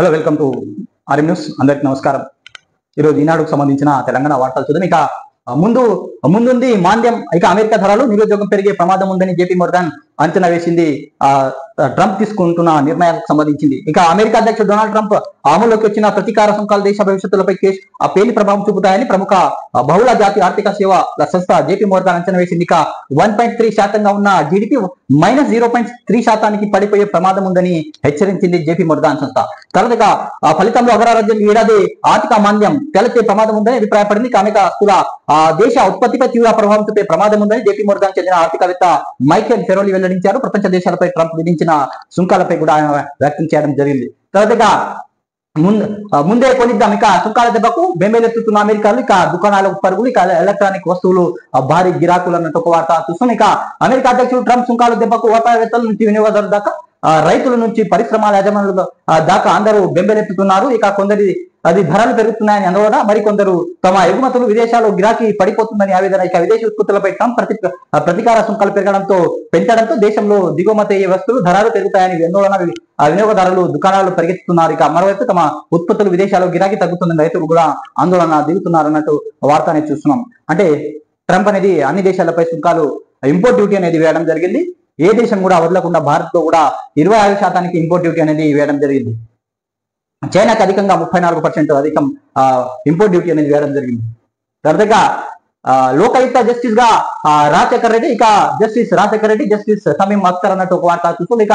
Hello, welcome to RM news. అందరికి నమస్కారం. ఈరోజు ఈనాడుకు సంబంధించిన తెలంగాణ వార్తలు చూద్దాం. ఇక ముందుంది మాంద్యం. ఇక అమెరికా ధరలు నిరుద్యోగం పెరిగే ప్రమాదం ఉందని జేపీ మోర్గాన్ అంచనా వేసింది. ట్రంప్ తీసుకుంటున్న నిర్ణయాలకు సంబంధించింది. ఇక అమెరికా అధ్యక్షుడు డొనాల్డ్ ట్రంప్ అమలులోకి వచ్చిన ప్రతీకార సుంకాలు దేశ భవిష్యత్తులపై పేలి ప్రభావం చూపుతాయని ప్రముఖ బహుళ జాతి ఆర్థిక సేవల సంస్థ జేపీ మోర్గాన్ అంచనా వేసింది. ఇక 1.3% ఉన్న జీడిపి -0.3% పడిపోయే ప్రమాదం ఉందని హెచ్చరించింది జేపీ మోర్గాన్ సంస్థ. తర్వాత ఫలితంలో అగ్రరాజ్యం ఏడాది ఆర్థిక మాంద్యం తలెత్తే ప్రమాదం ఉందని అభిప్రాయపడింది. అమెరికా స్థూల దేశ ఉత్పత్తిపై తీవ్ర ప్రభావం చూపే ప్రమాదం ఉందని జేపీ మోర్గాన్ చెందిన ఆర్థికవేత్త మైకేల్ ఫెరోలి వెల్లడించారు. ప్రపంచ దేశాలపై ట్రంప్ విధించిన సుంకాలపై కూడా ఆయన వ్యక్తం చేయడం జరిగింది. తర్వాత ముందే కొనిద్దాం. ఇక సుంకాల దెబ్బకు బెంబేలెత్తుతున్న అమెరికాలు, ఇక దుకాణాలకు పరుగులు, ఇక ఎలక్ట్రానిక్ వస్తువులు భారీ గిరాకులు అన్నట్టు ఒక వార్త చూస్తున్నాం. ఇక అమెరికా అధ్యక్షుడు ట్రంప్ సుంకాల దెబ్బకు వ్యాపారవేత్తల నుంచి వినియోగదారుల దాకా, రైతుల నుంచి పరిశ్రమల యజమానుల దాకా అందరూ బెంబేలెత్తుతున్నారు. ఇక కొందరి ధరలు పెరుగుతున్నాయని అందువల్ల మరికొందరు తమ ఎగుమతులు విదేశాల్లో గిరాకీ పడిపోతుందని ఆవేదన. ఇక విదేశీ ఉత్పత్తులపై ట్రంప్ ప్రతీకార సుంకాలు పెంచడంతో దేశంలో దిగుమతి అయ్యే వస్తువులు ధరలు పెరుగుతాయని వినియోగదారులు దుకాణాలు పరిగెత్తుతున్నారు. ఇక మరోవైపు తమ ఉత్పత్తులు విదేశాల్లో గిరాకీ తగ్గుతుందని రైతులు కూడా ఆందోళన దిగుతున్నారు అన్నట్టు వార్త అనేది చూస్తున్నాం. అంటే ట్రంప్ అనేది అన్ని దేశాలపై సుంకాలు, ఇంపోర్ట్ డ్యూటీ అనేది వేయడం జరిగింది. ఏ దేశం కూడా వదలకుండా భారత్ లో కూడా 25% ఇంపోర్ట్ డ్యూటీ అనేది వేయడం జరిగింది. చైనాకి అధికంగా 34% అధికం ఇంపోర్ట్ డ్యూటీ అనేది వేయడం జరిగింది. తర్వాత లోకాయుక్త జస్టిస్ గా రాజశేఖర్ రెడ్డి, ఇక జస్టిస్ రాజశేఖర్ రెడ్డి, జస్టిస్ సమీం అఖ్తర్ అన్నట్టు ఒక వార్త చూస్తుంది. ఇక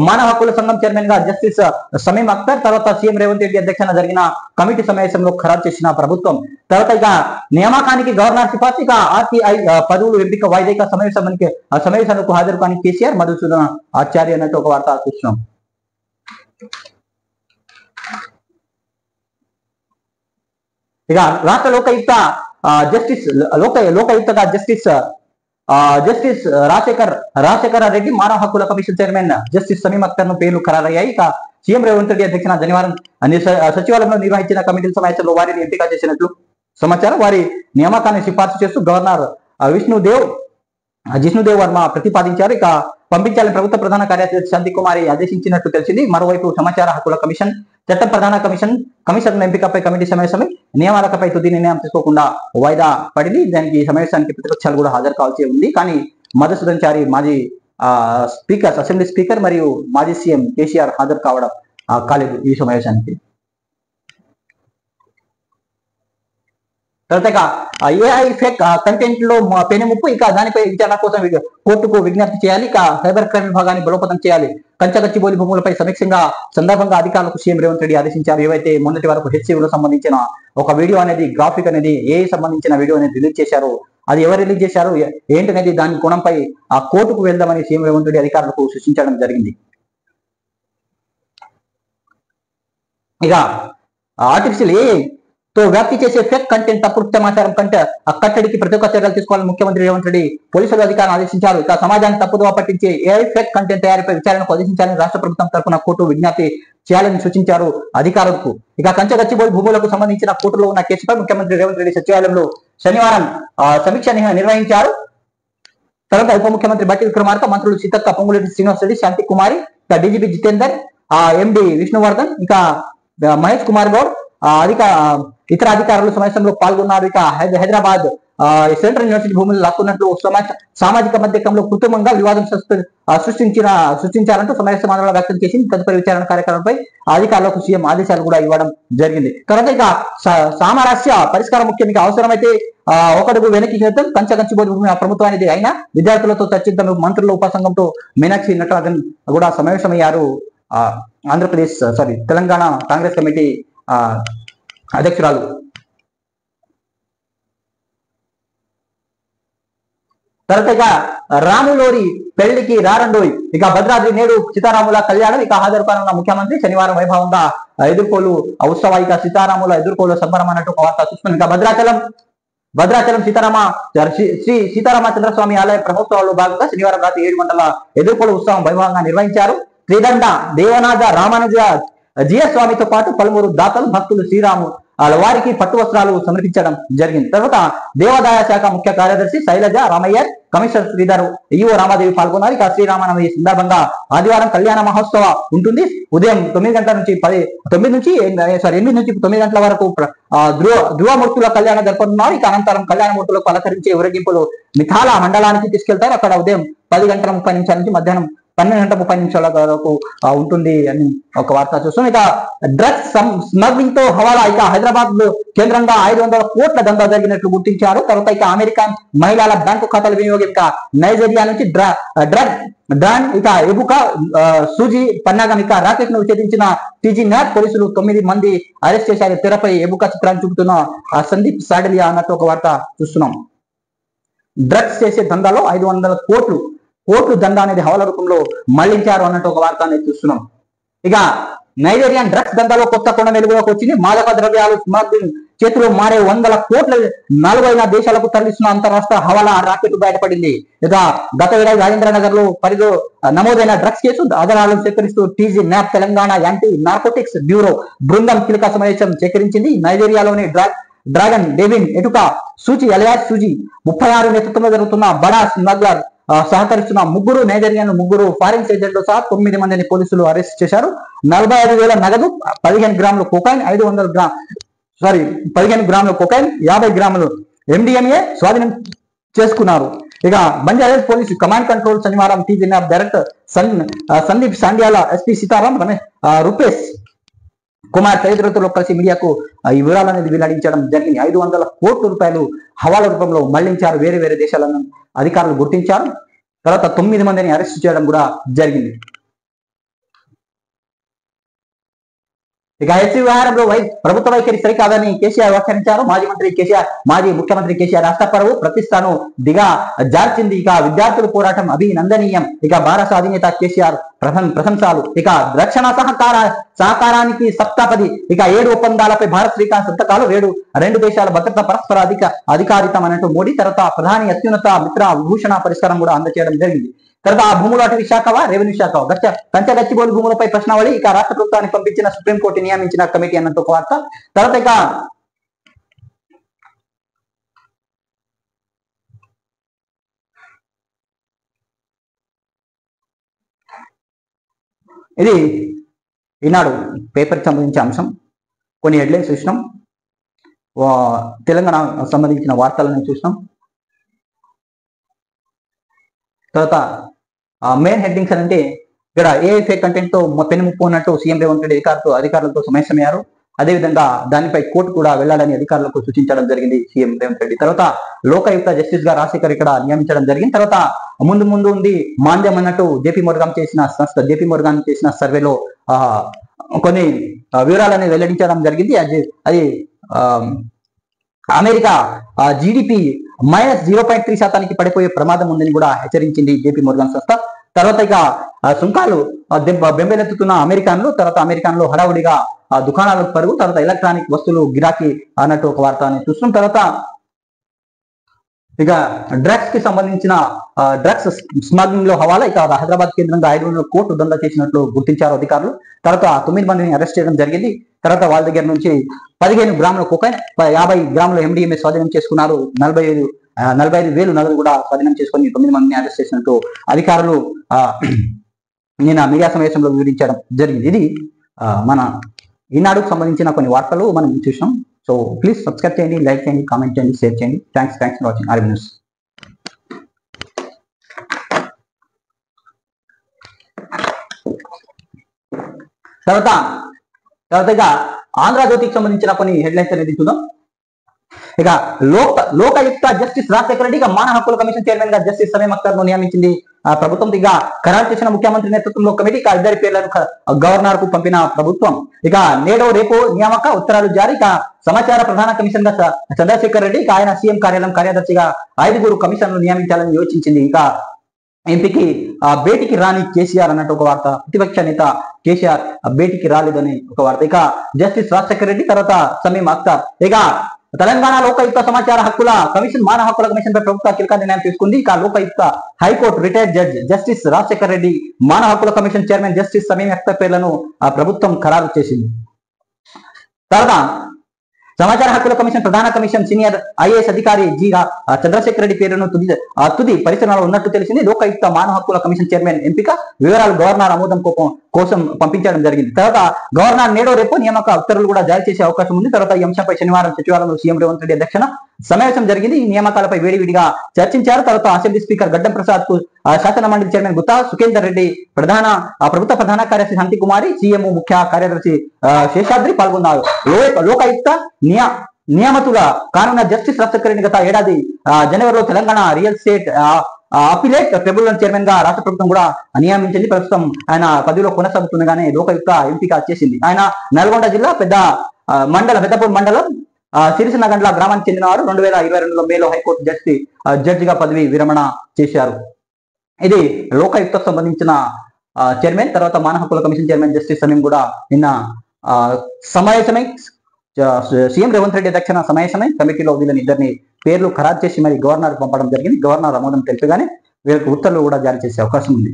మానవ హక్కుల సంఘం చైర్మన్ గా జస్టిస్ సమీం అఖ్తర్, తర్వాత సీఎం రేవంత్ రెడ్డి అధ్యక్షన జరిగిన కమిటీ సమావేశంలో ఖరారు చేసిన ప్రభుత్వం. తర్వాత ఇక నియామకానికి గవర్నర్ సిఫార్సు, ఇక ఆర్టీఐ పదవులు ఎంపిక వాయిదా సమావేశానికి హాజరు కాని కేసీఆర్, మధుసూదన ఆచార్య అన్నట్టు ఒక వార్త చూస్తున్నాం. ఇక రాష్ట్ర లోకాయుక్త లోకాయుక్తగా జస్టిస్ రాజశేఖర రెడ్డి, మానవ హక్కుల commission chairman justice Shamim Akhtar ను పేర్లు ఖరారయ్యాయి. ఇక సీఎం రేవంత్ రెడ్డి అధ్యక్షన శనివారం సచివాలయంలో నిర్వహించిన కమిటీ సమావేశంలో వారిని ఎంపిక చేసినట్లు సమాచారం. వారి నియామకాన్ని సిఫార్సు చేస్తూ గవర్నర్ జిష్ణుదేవ్ వర్మ ప్రతిపాదించారు. ఇక పంపించాలని ప్రభుత్వ ప్రధాన కార్యదర్శి శాంతి కుమారి ఆదేశించినట్టు తెలిసింది. మరోవైపు సమాచార హక్కుల కమిషన్, చట్ట ప్రధాన కమిషనర్ ఎంపికపై కమిటీ సమావేశమై నియామకాలపై తుది నిర్ణయం తీసుకోకుండా వాయిదా పడింది. దానికి సమావేశానికి ప్రతిపక్షాలు కూడా హాజరు కావాల్సి ఉంది. కానీ మధుసూదన్ చారి, మాజీ అసెంబ్లీ స్పీకర్ మరియు మాజీ సీఎం కేసీఆర్ హాజరు కావడం కాలేదు ఈ సమావేశానికి. తర్వాత ఏఐ ఫేక్ కంటెంట్ లో పెనుముప్పు, ఇక దానిపై విచారణ కోసం కోర్టుకు విజ్ఞప్తి చేయాలి. ఇక సైబర్ క్రైమ్ విభాగాన్ని బలోపేతం చేయాలి. కంచగచ్చిబౌలి భూములపై సమీక్షంగా సందర్భంగా అధికారులకు సీఎం రేవంత్ రెడ్డి ఆదేశించారు. ఏవైతే మొన్నటి వరకు హెచ్సివిలో సంబంధించిన ఒక వీడియో అనేది, గ్రాఫిక్ అనేది, ఏఐ సంబంధించిన వీడియో అనేది రిలీజ్ చేశారు. అది ఎవరు రిలీజ్ చేశారు ఏంటనేది దాని కోణంపై ఆ కోర్టుకు వెళ్దామని సీఎం రేవంత్ రెడ్డి అధికారులకు సూచించడం జరిగింది. ఇక ఆర్టిఫిషియల్ ఏఐ తో వ్యాప్తి చేసే ఫేక్ కంటెంట్, తప్పుడు సమాచారం కట్టడికి ప్రతి ఒక్క చర్యలు తీసుకోవాలని ముఖ్యమంత్రి రేవంత్ రెడ్డి పోలీసులు అధికారులను ఆదేశించారు. ఇక సమాజాన్ని తప్పుదోవ పట్టించే ఏఐ ఫేక్ కంటెంట్ తయారీపై విచారణకు ఆదేశించాలని రాష్ట్ర ప్రభుత్వం తరఫున కోర్టు విజ్ఞప్తి చేయాలని సూచించారు అధికారులకు. ఇక కంచగచ్చిబౌలి భూములకు సంబంధించిన కోర్టులో ఉన్న కేసుపై ముఖ్యమంత్రి రేవంత్ రెడ్డి సచివాలయంలో శనివారం సమీక్ష నిర్వహించారు. తర్వాత ఉప ముఖ్యమంత్రి బట్టి విక్రమార్క, మంత్రులు సీతక్క, పొంగులేటి శ్రీనివాస్ రెడ్డి, శాంతి కుమారి, ఇక డీజీపీ జితేందర్, ఎండి విష్ణువర్ధన్, ఇక మహేష్ కుమార్ గౌడ్, ఇతర అధికారులు సమావేశంలో పాల్గొన్నారు. ఇక హైదరాబాద్ సెంట్రల్ యూనివర్సిటీ భూములు లాక్కున్నట్లు సామాజిక మధ్యకంలో కృత్రిమంగా వివాదం సృష్టించారంటూ సమావేశం ఆందోళన వ్యక్తం చేసింది. తదుపరి విచారణ కార్యక్రమంపై అధికారులకు సీఎం ఆదేశాలు కూడా ఇవ్వడం జరిగింది. తర్వాత ఇక సామరస్య పరిష్కారం ముఖ్యం. ఇక అవసరమైతే ఒకడుగు వెనక్కి చేద్దాం, కంచగచ్చిబౌలి భూమి ప్రభుత్వానికి అయినా విద్యార్థులతో చర్చిద్దాం. మంత్రుల ఉపసంఘంతో మీనాక్షి నటరాజన్ కూడా సమావేశమయ్యారు. తెలంగాణ కాంగ్రెస్ కమిటీ అధ్యక్షురాలు. తర్వాత రాములోరి పెళ్లికి రారండోయ్, ఇక భద్రాద్రి నేడు సీతారాముల కళ్యాణం, ఇక హాజరు కానున్న ముఖ్యమంత్రి శనివారం వైభవంగా ఎదుర్కోలు ఉత్సవ, ఇక సీతారాముల ఎదుర్కోలు సంబరం అన్నట్టు ఒక వార్త చూస్తుంది. ఇక భద్రాచలం శ్రీ సీతారామచంద్రస్వామి ఆలయ బ్రహ్మోత్సవాల్లో భాగంగా శనివారం రాత్రి 7 గంటల ఎదుర్కోలు ఉత్సవం వైభవంగా నిర్వహించారు. త్రిదండ దేవనాథ రామానుజ జిఎస్ స్వామితో పాటు పలువురు దాతలు, భక్తులు శ్రీరాము వారికి పట్టు వస్త్రాలు సమర్పించడం జరిగింది. తర్వాత దేవాదాయ శాఖ ముఖ్య కార్యదర్శి శైలజ రామయ్యర్, కమిషనర్ శ్రీధర్, ఈఓ రామాదేవి పాల్గొన్నారు. ఇక శ్రీరామనవమి సందర్భంగా ఆదివారం కళ్యాణ మహోత్సవ ఉంటుంది. ఉదయం 9 గంటల నుంచి 8 నుంచి 9 గంటల వరకు ధ్రువమూర్తుల కళ్యాణం జరుపుతున్నారు. ఇక అనంతరం కళ్యాణమూర్తులకు అలంకరించే ఊరేగింపులు మిథాల మండలానికి తీసుకెళ్తారు. అక్కడ ఉదయం 10 గంటల 30 నిమిషాల నుంచి మధ్యాహ్నం 12 గంటల 30 నిమిషాల వరకు ఉంటుంది అని ఒక వార్త చూస్తున్నాం. ఇక డ్రగ్స్ స్మగ్లింగ్ తో హవాలా, ఇక హైదరాబాద్ కేంద్రంగా 500 కోట్ల దందా జరిగినట్లు గుర్తించారు. తర్వాత ఇక అమెరికన్ మహిళల బ్యాంకు ఖాతాల వినియోగం, ఇక నైజీరియా నుంచి డ్రాన్, ఇక ఎబుకా సూజీ పన్నాగం, ఇక రాకెట్ ను విచ్ఛేదించిన టీజీ నాట్ పోలీసులు 9 మంది అరెస్ట్ చేశారు. తెరపై ఎబుకా చిత్రాన్ని చూపుతున్న సందీప్ సాడలియా అన్నట్టు ఒక వార్త చూస్తున్నాం. డ్రగ్స్ చేసే దందాలో 500 కోట్లు దందా అనేది హవాలా రూపంలో మళ్లించారు అన్నట్టు ఒక వార్త అనేది చూస్తున్నాం. ఇక నైజీరియన్ డ్రగ్స్ దందాలో కొత్త కొండ వెలుగులోకి వచ్చింది. మాదక ద్రవ్యాలు స్మగ్లింగ్ చేతిలో మారే 100 కోట్ల 40 దేశాలకు తరలిస్తున్న అంతరాష్ట్ర హవాలా రాకెట్ బయటపడింది. ఇక గత ఏడాది రాజేంద్ర నగర్ లో పరిధిలో నమోదైన డ్రగ్స్ కేసు ఆధారాలను సేకరిస్తూ TG NAB Telangana anti narcotics bureau బృందం కీలక సమావేశం సేకరించింది. నైజీరియాలోని డ్రాగన్ డేవిన్ ఎటుక సూచి అలియాస్ సూజీ 36 నేతృత్వంలో జరుగుతున్న బడా స్మగ్లర్ సహకరిస్తున్న ముగ్గురు ఫారెన్స్ ఏజెంట్లు సహా 9 మందిని పోలీసులు అరెస్ట్ చేశారు. 45,000 నగదు, 15 గ్రాముల కోకైన్, 15 గ్రాముల కోకైన్, 50 గ్రాములు MDMA స్వాధీనం చేసుకున్నారు. ఇక బంజారాహిల్స్ పోలీసు కమాండ్ కంట్రోల్ శనివారం TG NAB director Sandeep Sandilya, SP Sitaram, Rupesh Kumar తదితరులతో కలిసి మీడియాకు ఈ వివరాలు అనేది వెల్లడించడం జరిగింది. 500 కోట్ల రూపాయలు హవాలా రూపంలో మళ్లించారు. వేరే దేశాలను అధికారులు గుర్తించారు. తర్వాత 9 మందిని అరెస్ట్ చేయడం కూడా జరిగింది. ఇక హెచ్సి వ్యవహారంలో ప్రభుత్వ వైఖరి సరికాదని కేసీఆర్ వ్యాఖ్యానించారు. మాజీ ముఖ్యమంత్రి కేసీఆర్ రాష్ట్ర పరువు ప్రతిష్టను జార్చింది. ఇక విద్యార్థుల పోరాటం అభినందనీయం. ఇక భారత అధినేత కేసీఆర్ ప్రశంసలు. ఇక రక్షణ సహకారానికి సప్తాపది. ఇక 7 ఒప్పందాలపై భారత్ శ్రీకాంత్ సంతకాలు. 2 దేశాల భద్రత పరస్పర అధికారితం అన్నట్టు మోడీ. తర్వాత ప్రధాని అత్యున్నత మిత్ర విభూషణ పరిష్కారం కూడా అందజేయడం జరిగింది. తర్వాత ఆ భూములు అటవీ శాఖవా రెవెన్యూ శాఖ గచ్చిబౌలి భూములపై ప్రశ్నావళి. ఇక రాష్ట్ర ప్రభుత్వానికి పంపించిన సుప్రీంకోర్టు నియమించిన కమిటీ అన్నట్టు ఒక వార్త. తర్వాత ఇక ఇది ఈనాడు పేపర్కి సంబంధించిన అంశం. కొన్ని హెడ్లైన్స్ చూసినాం, తెలంగాణ సంబంధించిన వార్తలను చూసినాం. తర్వాత మెయిన్ హెడ్డింగ్స్ అంటే ఇక్కడ ఏఐఫై కంటెంట్ తో పెనుముప్పు ఉన్నట్టు సీఎం రేవంత్ రెడ్డి అధికారులతో సమావేశమయ్యారు. అదేవిధంగా దానిపై కోర్టు కూడా వెళ్లాలని అధికారులకు సూచించడం జరిగింది సీఎం రేవంత్ రెడ్డి. తర్వాత లోకాయుక్త జస్టిస్ గా రాజశేఖర్ ఇక్కడ నియమించడం జరిగింది. తర్వాత ముందు ఉంది మాంద్యం అన్నట్టు జేపీ మోర్గాన్ చేసిన సర్వేలో కొన్ని వివరాలని వెల్లడించడం జరిగింది. అది అమెరికా జీడిపి -0.3% పడిపోయే ప్రమాదం ఉందని కూడా హెచ్చరించింది జేపీ మోర్గాన్ సంస్థ. తర్వాత ఇక సుంకాలు బెంబేలెత్తుతున్న అమెరికాలో, తర్వాత అమెరికాలో హడావుడిగా దుకాణాలకు పరుగు, తర్వాత ఎలక్ట్రానిక్ వస్తువులు గిరాకీ అన్నట్టు ఒక వార్తని చూస్తున్నాం. తర్వాత ఇక డ్రగ్స్ కి సంబంధించిన డ్రగ్స్ స్మగ్లింగ్ లో హవాలా. ఇక హైదరాబాద్ కేంద్రంగా 500 కోట్లు దందా చేసినట్లు గుర్తించారు అధికారులు. తర్వాత 9 మందిని అరెస్ట్ చేయడం జరిగింది. తర్వాత వాళ్ళ దగ్గర నుంచి 15 గ్రాముల కోకైన్, 50 గ్రాముల MDMA స్వాధీనం చేసుకున్నారు. 45,000 నగదు కూడా స్వాధీనం చేసుకుని 9 మందిని అరెస్ట్ చేసినట్టు అధికారులు నిన్న మీడియా సమావేశంలో వివరించడం జరిగింది. ఇది మన ఈనాడుకు సంబంధించిన కొన్ని వార్తలు మనం చూసినాం. సో ప్లీజ్ సబ్స్క్రైబ్ చేయండి, లైక్ చేయండి, కామెంట్ చేయండి, షేర్ చేయండి. Thanks for watching RB news. తర్వాత ఇక ఆంధ్రజ్యోతికి సంబంధించిన కొన్ని హెడ్లైన్స్ అనేది చూద్దాం. ఇక లోకాయుక్త జస్టిస్ రాజశేఖర రెడ్డి, ఇక మానవ హక్కుల కమిషన్ చైర్మన్ గా జస్టిస్ సమీం అఖ్తర్ ను నియమించింది ప్రభుత్వం. ఇక ఖరారు చేసిన ముఖ్యమంత్రి నేతృత్వంలో కమిటీ, ఇక 2 పేర్లను గవర్నర్ కు పంపిన ప్రభుత్వం. ఇక నేడో రేపో నియామక ఉత్తరాలు జారీ. ఇక సమాచార ప్రధాన కమిషన్ గా చంద్రశేఖర్ రెడ్డి, ఇక ఆయన సీఎం కార్యాలయం కార్యదర్శిగా 5 కమిషన్లు నియమించాలని యోచించింది. ఇక ఎంపీకి భేటీకి రాని కేసీఆర్ అన్నట్టు ఒక వార్త. ప్రతిపక్ష నేత కేసీఆర్ భేటీకి రాలేదని ఒక వార్త. ఇక జస్టిస్ రాజశేఖర్ రెడ్డి, తర్వాత సమీం అఖ్తర్. ఇక తెలంగాణ లోకాయుక్త సమాచార హక్కుల కమిషన్, మానవ హక్కుల కమిషన్ పై ప్రభుత్వ కీలక నిర్ణయం తీసుకుంది. ఇక Lokayukta high court retired judge justice Rajasekhar Reddy, మానవ హక్కుల commission chairman justice Shamim Akhtar పేర్లను ప్రభుత్వం ఖరారు చేసింది. తర్వాత సమాచార హక్కుల కమిషన్ ప్రధాన కమిషన్ సీనియర్ ఐఏఎస్ అధికారి జి చంద్రశేఖర్ రెడ్డి పేరును తుది పరిశీలనలో ఉన్నట్టు తెలిసింది. లోకాయుక్త మానవ హక్కుల కమిషన్ చైర్మన్ ఎంపిక వివరాలు గవర్నర్ ఆమోదం కోసం పంపించడం జరిగింది. తర్వాత గవర్నర్ నేడో రేపు నియామక ఉత్తర్వులు కూడా జారీ చేసే అవకాశం ఉంది. తర్వాత ఈ అంశంపై శనివారం సచివాలయంలో సీఎం రేవంత్ రెడ్డి అధ్యక్షన సమావేశం జరిగింది. ఈ నియామకాలపై వేడివిడిగా చర్చించారు. తర్వాత అసెంబ్లీ స్పీకర్ గడ్డం ప్రసాద్ కు శాసన మండలి చైర్మన్ గుత్తా సుఖేందర్ రెడ్డి, ప్రభుత్వ ప్రధాన కార్యదర్శి శాంతి కుమారి, సీఎం ముఖ్య కార్యదర్శి శేషాద్రి పాల్గొన్నారు. లోకాయుక్త నియామతుగా కానున్న జస్టిస్ రాజశేఖర్ రెడ్డి గత ఏడాది జనవరిలో Telangana real estate appellate tribunal chairman గా రాష్ట్ర ప్రభుత్వం కూడా నియమించింది. ప్రస్తుతం ఆయన పదవిలో కొనసాగుతుండగానే లోకాయుక్త ఎంపిక చేసింది. ఆయన నల్గొండ జిల్లా పెద్దపూర్ మండలం సిరిసినగండ్ల గ్రామానికి చెందినవారు. 2022లో మేలో హైకోర్టు జడ్జిగా పదవి విరమణ చేశారు. ఇది లోకాయుక్తకు సంబంధించిన చైర్మన్. తర్వాత మానవ హక్కుల కమిషన్ చైర్మన్ జస్టిస్ సమీం కూడా నిన్న సమావేశమై సీఎం రేవంత్ రెడ్డి అధ్యక్షన సమావేశమై కమిటీలో వీళ్ళని ఇద్దరిని పేర్లు ఖరారు చేసి మరి గవర్నర్ పంపడం జరిగింది. గవర్నర్ ఆమోదం తెలిపగానే వీళ్ళకి ఉత్తర్వులు కూడా జారీ చేసే అవకాశం ఉంది.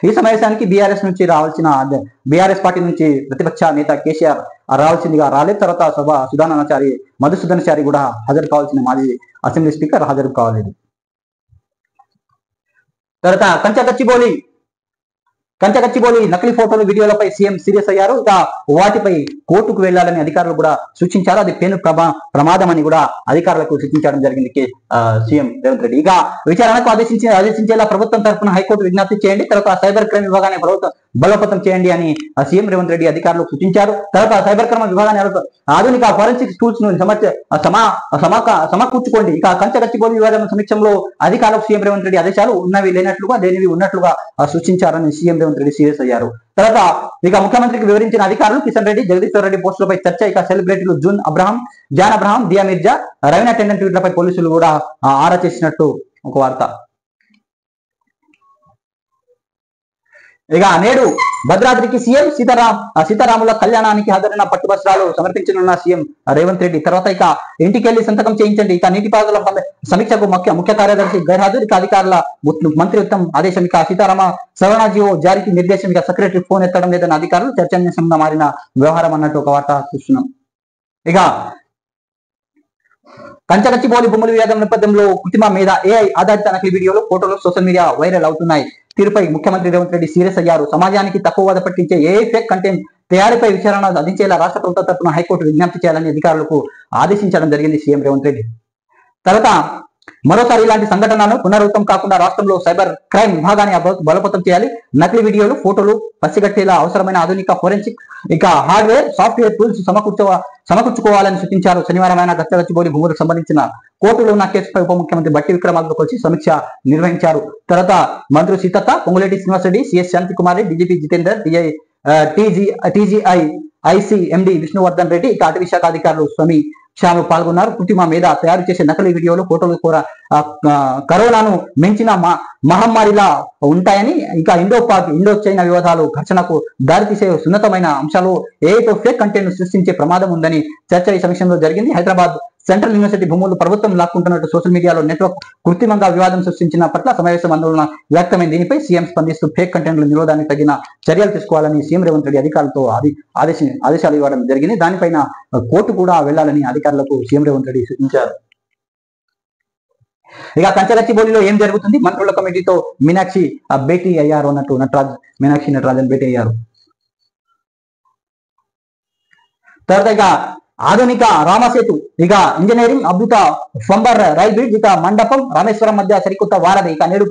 ఈ సమావేశానికి బీఆర్ఎస్ పార్టీ నుంచి ప్రతిపక్ష నేత కేసీఆర్ రావాల్సిందిగా రాలేదు. తర్వాత మధుసూదనాచారి కూడా హాజరు కావాల్సిన మాజీ అసెంబ్లీ స్పీకర్ హాజరు కావాలేదు. తర్వాత కంచగచ్చిబౌలి నకిలీ ఫోటోలు వీడియోలపై సీఎం సీరియస్ అయ్యారు. ఇక వాటిపై కోర్టుకు వెళ్లాలని అధికారులు కూడా సూచించారు. అది పెను ప్రమాదం అని కూడా అధికారులకు సూచించడం జరిగింది సీఎం రేవంత్ రెడ్డి. ఇక విచారణకు ఆదేశించేలా ప్రభుత్వం తరఫున హైకోర్టు విజ్ఞప్తి చేయండి. తర్వాత సైబర్ క్రైమ్ విభాగాన్ని ప్రభుత్వం బలోపేతం చేయండి అని సీఎం రేవంత్ రెడ్డి అధికారులకు సూచించారు. తర్వాత సైబర్ క్రైమ్ విభాగాన్ని ఆధునిక ఫోరెన్సిక్ టూల్స్ ను సమకూర్చుకోండి. ఇక కంచగచ్చిబౌలి వివాదం సమీక్షంలో అధికారులకు సీఎం రేవంత్ రెడ్డి ఆదేశాలు ఉన్నవి లేనట్లుగా లేనివి ఉన్నట్లుగా సూచించారని సీఎం రేవంత్ రెడ్డి సీరియస్ అయ్యారు. తర్వాత ఇక ముఖ్యమంత్రికి వివరించిన అధికారులు కిషన్ రెడ్డి, జగదీశ్వర్ రెడ్డి పోస్టులపై చర్చ. ఇక సెలబ్రిటీలు జాన్ అబ్రహాం, దియా మిర్జా, రవీనా టెండన్ ట్వీట్లపై పోలీసులు కూడా ఆరా చేసినట్టు ఒక వార్త. ఇక నేడు భద్రాద్రికి సీఎం సీతారాముల కళ్యాణానికి హాజరైన పట్టుబస్త్రాలు సమర్పించనున్న సీఎం రేవంత్ రెడ్డి. తర్వాత ఇక ఇంటికెళ్లి సంతకం చేయించండి. ఇక నీటిపారుదల సమీక్షకు ముఖ్య కార్యదర్శి గైర్హాజరు. ఇక అధికారుల మంత్రి ఉత్తమ్ ఆదేశం. ఇక సీతారామ సవరణ జీవో జారీకి నిర్దేశం. ఇక సెక్రటరీ ఫోన్ ఎత్తడం లేదని అధికారులు చర్చనీయాంశంగా మారిన వ్యవహారం అన్నట్టు ఒక వార్త చూస్తున్నాం. ఇక కంచగచ్చిబౌలి భూముల వివాదం నేపథ్యంలో కృత్రిమ మీద ఏఐ ఆధారిత నకిలీ వీడియోలు, ఫోటోలు సోషల్ మీడియా వైరల్ అవుతున్నాయి. తీరుపై ముఖ్యమంత్రి రేవంత్ రెడ్డి సీరియస్ అయ్యారు. సమాజానికి తక్కువ బాధ పట్టించే ఏఐ ఫేక్ కంటెంట్ తయారీపై విచారణ అందించేలా రాష్ట్ర ప్రభుత్వం తరఫున హైకోర్టు విజ్ఞప్తి చేయాలని అధికారులకు ఆదేశించడం జరిగింది సీఎం రేవంత్ రెడ్డి. తర్వాత మరోసారి ఇలాంటి సంఘటనలను పునరావృతం కాకుండా రాష్ట్రంలో సైబర్ క్రైమ్ విభాగాన్ని బలోపేతం చేయాలి. నకిలీ వీడియోలు, ఫోటోలు పసిగట్టేలా అవసరమైన ఆధునిక ఫోరెన్సిక్ ఇక హార్డ్వేర్, సాఫ్ట్వేర్ టూల్స్ సమకూర్చుకోవాలని సూచించారు. శనివారం ఆయన కంచగచ్చిబౌలి భూములకు సంబంధించిన కోర్టులో ఉన్న కేసుపై ఉప ముఖ్యమంత్రి బట్టి విక్రమార్కతో కలిసి సమీక్ష నిర్వహించారు. తర్వాత మంత్రి సీతక్క, పొంగులేటి శ్రీనివాసరెడ్డి, సిఎస్ శాంతి కుమార్, డీజీపీ జితేందర్, టీజీఐ ఎండి విష్ణువర్ధన్ రెడ్డి, ఇక అటవీ శాఖ అధికారులు శ్యాము పాల్గొన్నారు. కృత్రిమ మీద తయారు చేసే నకిలీ వీడియోలు, ఫోటోలు కూడా కరోనాను మించిన మహమ్మారిలా ఉంటాయని, ఇంకా ఇండో చైనా వివాదాలు ఘర్షణకు దారితీసే సున్నితమైన అంశాలు ఏఐతో ఫేక్ కంటెంట్ సృష్టించే ప్రమాదం ఉందని చర్చ ఈ సమీక్షలో జరిగింది. హైదరాబాద్ సెంట్రల్ యూనివర్సిటీ భూములు ప్రభుత్వం లాక్కుంటున్నట్టు సోషల్ మీడియాలో నెట్వర్క్ కృత్రిమంగా వివాదం సృష్టించిన పట్ల సమావేశం ఆందోళన వ్యక్తమైంది. దీనిపై సీఎం స్పందిస్తూ ఫేక్ కంటెంట్ల నిరోధానికి తగిన చర్యలు తీసుకోవాలని సీఎం రేవంత్ రెడ్డి అధికారులతో ఆదేశాలు ఇవ్వడం జరిగింది. దానిపైన కోర్టు కూడా వెళ్లాలని అధికారులకు సీఎం రేవంత్ రెడ్డి సూచించారు. ఇక కంచగచ్చిబౌలిలో ఏం జరుగుతుంది? మంత్రుల కమిటీతో మీనాక్షి భేటీ అయ్యారు అన్నట్టు మీనాక్షి నటరాజన్ భేటీ అయ్యారు. తర్వాత ఇక ఆధునిక రామసేతు, ఇక ఇంజనీరింగ్ అద్భుత ఫంబర్ రైల్ బ్రిడ్జ్, ఇక మండపం రామేశ్వరం మధ్య సరికొత్త వారధి. ఇక నేడు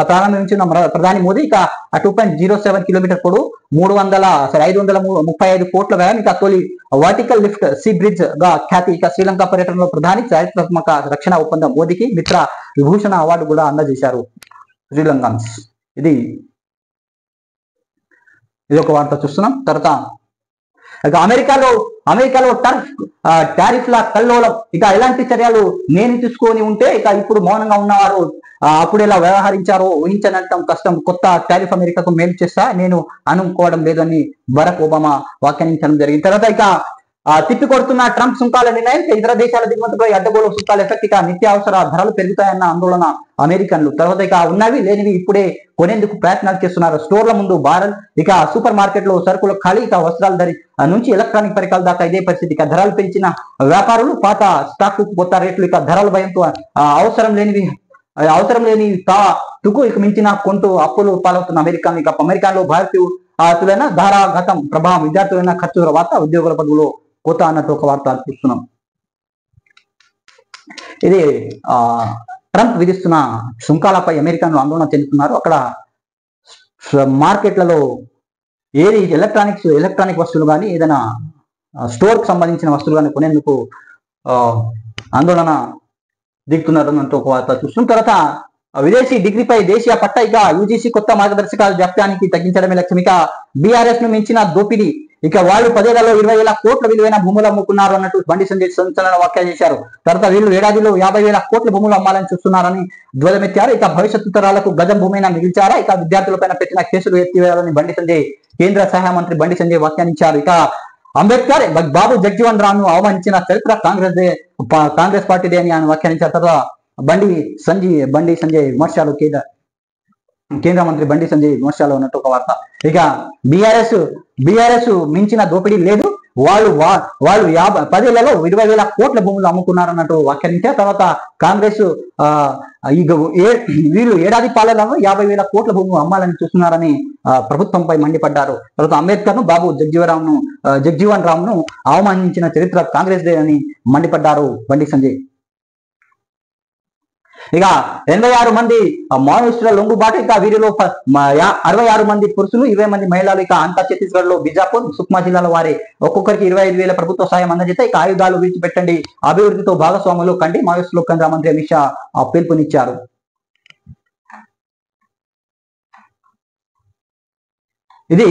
ప్రారంభించిన ప్రధాని మోదీ. ఇక 2.07 కిలోమీటర్ పొడవు, 535 కోట్ల వ్యయం. ఇక తొలి వర్టికల్ లిఫ్ట్ సీ బ్రిడ్జ్ గా ఖ్యాతి. ఇక శ్రీలంక పర్యటనలో ప్రధాని చారిత్రాత్మక రక్షణ ఒప్పందం. మోదీకి మిత్ర విభూషణ అవార్డు కూడా అందజేశారు శ్రీలంకన్స్. ఇది ఒక వార్త చూస్తున్నాం. తర్వాత ఇక అమెరికాలో టారిఫ్ల కల్లోలం. ఇక ఎలాంటి చర్యలు నేను తీసుకొని ఉంటే ఇక ఇప్పుడు మౌనంగా ఉన్నవారు అప్పుడు ఎలా వ్యవహరించారో ఊహించనంటాం కష్టం. కొత్త టారిఫ్ అమెరికాకు మేలు చేస్తా నేను అనుకోవడం లేదని బరాక్ ఒబామా వ్యాఖ్యానించడం జరిగింది. తర్వాత ఇక తిప్పికొడుతున్న ట్రంప్ సుంకాల నిర్ణయం ఇతర దేశాల దిగుమతులపై అడ్డగోలు సుంకాల ఎఫెక్ట్ ఇక నిత్యావసర ధరలు పెరుగుతాయన్న ఆందోళన అమెరికన్లు. తర్వాత ఇక ఉన్నవి లేనివి ఇప్పుడే కొనేందుకు ప్రయత్నాలు చేస్తున్నారు. స్టోర్ల ముందు బారల్, ఇక సూపర్ మార్కెట్ లో సరుకులు ఖాళీ, ఇక వస్త్రాల ధర నుంచి ఎలక్ట్రానిక్ పరికరాల దాకా ఇదే పరిస్థితి. ఇక ధరలు పెంచిన వ్యాపారులు పాత స్టాక్ కొత్త రేట్లు, ఇక ధరల భయంతో అవసరం లేని తుకు ఇక మించిన కొంటూ అప్పులు పాలవుతున్న అమెరికన్. ఇక అమెరికాలో భారతీయులైన ధారాఘాతం ప్రభావం, విద్యార్థులైన ఖర్చు తర్వాత ఉద్యోగుల పదవులో కోత అన్నట్టు ఒక వార్త చూస్తున్నాం. ఇది ట్రంప్ విధిస్తున్న సుంకాలపై అమెరికన్లు ఆందోళన చెందుతున్నారు. అక్కడ మార్కెట్లలో ఏది ఎలక్ట్రానిక్ వస్తువులు కానీ ఏదైనా స్టోర్ కి సంబంధించిన వస్తువులు కానీ కొనేందుకు ఆందోళన దిగుతున్నారు అంటూ ఒక వార్త చూస్తున్న. తర్వాత విదేశీ డిగ్రీపై దేశీయ పట్ట, ఇక యూజీసీ కొత్త మార్గదర్శకాలు జాప్యానికి తగ్గించడమే లక్ష్యం. ఇక బీఆర్ఎస్ ను మించిన దోపిడీ, ఇక వాళ్ళు 10 ఏళ్లలో 20,000 కోట్ల విలువైన భూములు అమ్ముకున్నారు అన్నట్టు బండి సంజయ్ సంచలన వ్యాఖ్యలు చేశారు. తర్వాత వీళ్ళు ఏడాదిలో 50,000 కోట్ల భూములు అమ్మాలని చూస్తున్నారని ధ్వజమెత్తారు. ఇక భవిష్యత్తు తరాలకు గజం భూమిని మిగిల్చారా, ఇక విద్యార్థులపైన పెట్టిన కేసులు ఎత్తివేయాలని బండి సంజయ్ కేంద్ర సహాయ మంత్రి బండి సంజయ్ వ్యాఖ్యానించారు. ఇక అంబేద్కర్ బాబు జగ్జీవన్ రామ్ ను అవమానించిన చరిత్ర కాంగ్రెస్ పార్టీదే అని ఆయన వ్యాఖ్యానించారు. తర్వాత బండి సంజయ్ విమర్శలు కేంద్ర మంత్రి బండి సంజయ్ విమర్శలు ఉన్నట్టు ఒక వార్త. ఇక బీఆర్ఎస్ మించిన దోపిడీ లేదు, వాళ్ళు 10 ఏళ్లలో 20,000 కోట్ల భూములు అమ్ముకున్నారన్నట్టు వ్యాఖ్యానించారు. తర్వాత కాంగ్రెస్ వీళ్ళు ఏడాది పాలనలో 50,000 కోట్ల భూములు అమ్మాలని చూస్తున్నారని ప్రభుత్వంపై మండిపడ్డారు. తర్వాత అంబేద్కర్ ను బాబు జగ్జీవన్ రామ్ ను అవమానించిన చరిత్ర కాంగ్రెస్ దే అని మండిపడ్డారు బండి సంజయ్. ఇక 86 మంది మావోయిస్టుల లొంగుబాటు, ఇక వీరిలో 66 మంది పురుషులు, 20 మంది మహిళలు. ఇక అంతా ఛత్తీస్గఢ్ లో బిజాపూర్, సుక్మా జిల్లాల వారి ఒక్కొక్కరికి 25,000 ప్రభుత్వ సాయం అందజేస్తే ఇక ఆయుధాలు విడిచిపెట్టండి, అభివృద్ధితో భాగస్వాములు కండి, మావోయిస్టులు కేంద్ర మంత్రి అమిత్ షా పిలుపునిచ్చారు. ఇది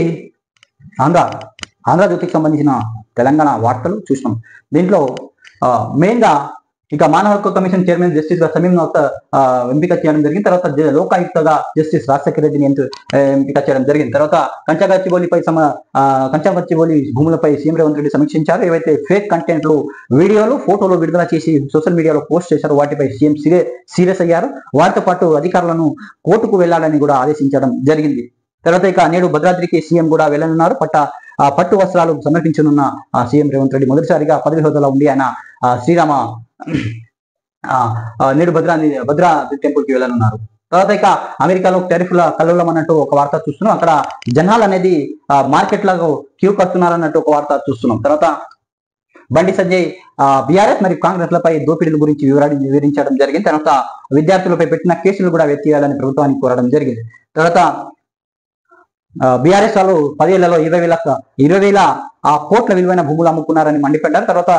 ఆంధ్రజ్యోతికి సంబంధించిన తెలంగాణ వార్తలు చూసినాం. దీంట్లో మెయిన్ గా ఇక మానవ హక్కు కమిషన్ చైర్మన్ జస్టిస్ గా సమీం ఎంపిక చేయడం జరిగింది. తర్వాత లోకాయుక్తగా జస్టిస్ రాజశేఖర రెడ్డిని ఎంపిక చేయడం జరిగింది. తర్వాత కంచగచ్చిబౌలి భూములపై సీఎం రేవంత్ రెడ్డి సమీక్షించారు. ఏవైతే ఫేక్ కంటెంట్లు, వీడియోలు, ఫోటోలు విడుదల చేసి సోషల్ మీడియాలో పోస్ట్ చేశారు, వాటిపై సీఎం సీరియస్ అయ్యారు. వారితో పాటు అధికారులను కోర్టుకు వెళ్లాలని కూడా ఆదేశించడం జరిగింది. తర్వాత ఇక నేడు భద్రాద్రికి సీఎం కూడా వెళ్ళనున్నారు. పట్టు వస్త్రాలు సమర్పించనున్న సీఎం రేవంత్ రెడ్డి మొదటిసారిగా పదవి హోదాలో ఉండి ఆయన శ్రీరామ నేడు భద్రాద్రి టెంపుల్ కి వెళ్ళనున్నారు. తర్వాత ఇక అమెరికాలో టెరిఫ్ల కల్లోలం అన్నట్టు ఒక వార్త చూస్తున్నాం. అక్కడ జనాలు అనేది మార్కెట్లకు క్యూ కడుతున్నారన్నట్టు ఒక వార్త చూస్తున్నాం. తర్వాత బండి సంజయ్ బీఆర్ఎస్ మరియు కాంగ్రెస్ లపై దోపిడీల గురించి వివరించడం జరిగింది. తర్వాత విద్యార్థులపై పెట్టిన కేసులు కూడా ఎత్తివేయాలని ప్రభుత్వానికి కోరడం జరిగింది. తర్వాత బీఆర్ఎస్ వాళ్ళు 10 ఏళ్లలో 20,000 కోట్ల విలువైన భూములు అమ్ముకున్నారని మండిపడ్డారు. తర్వాత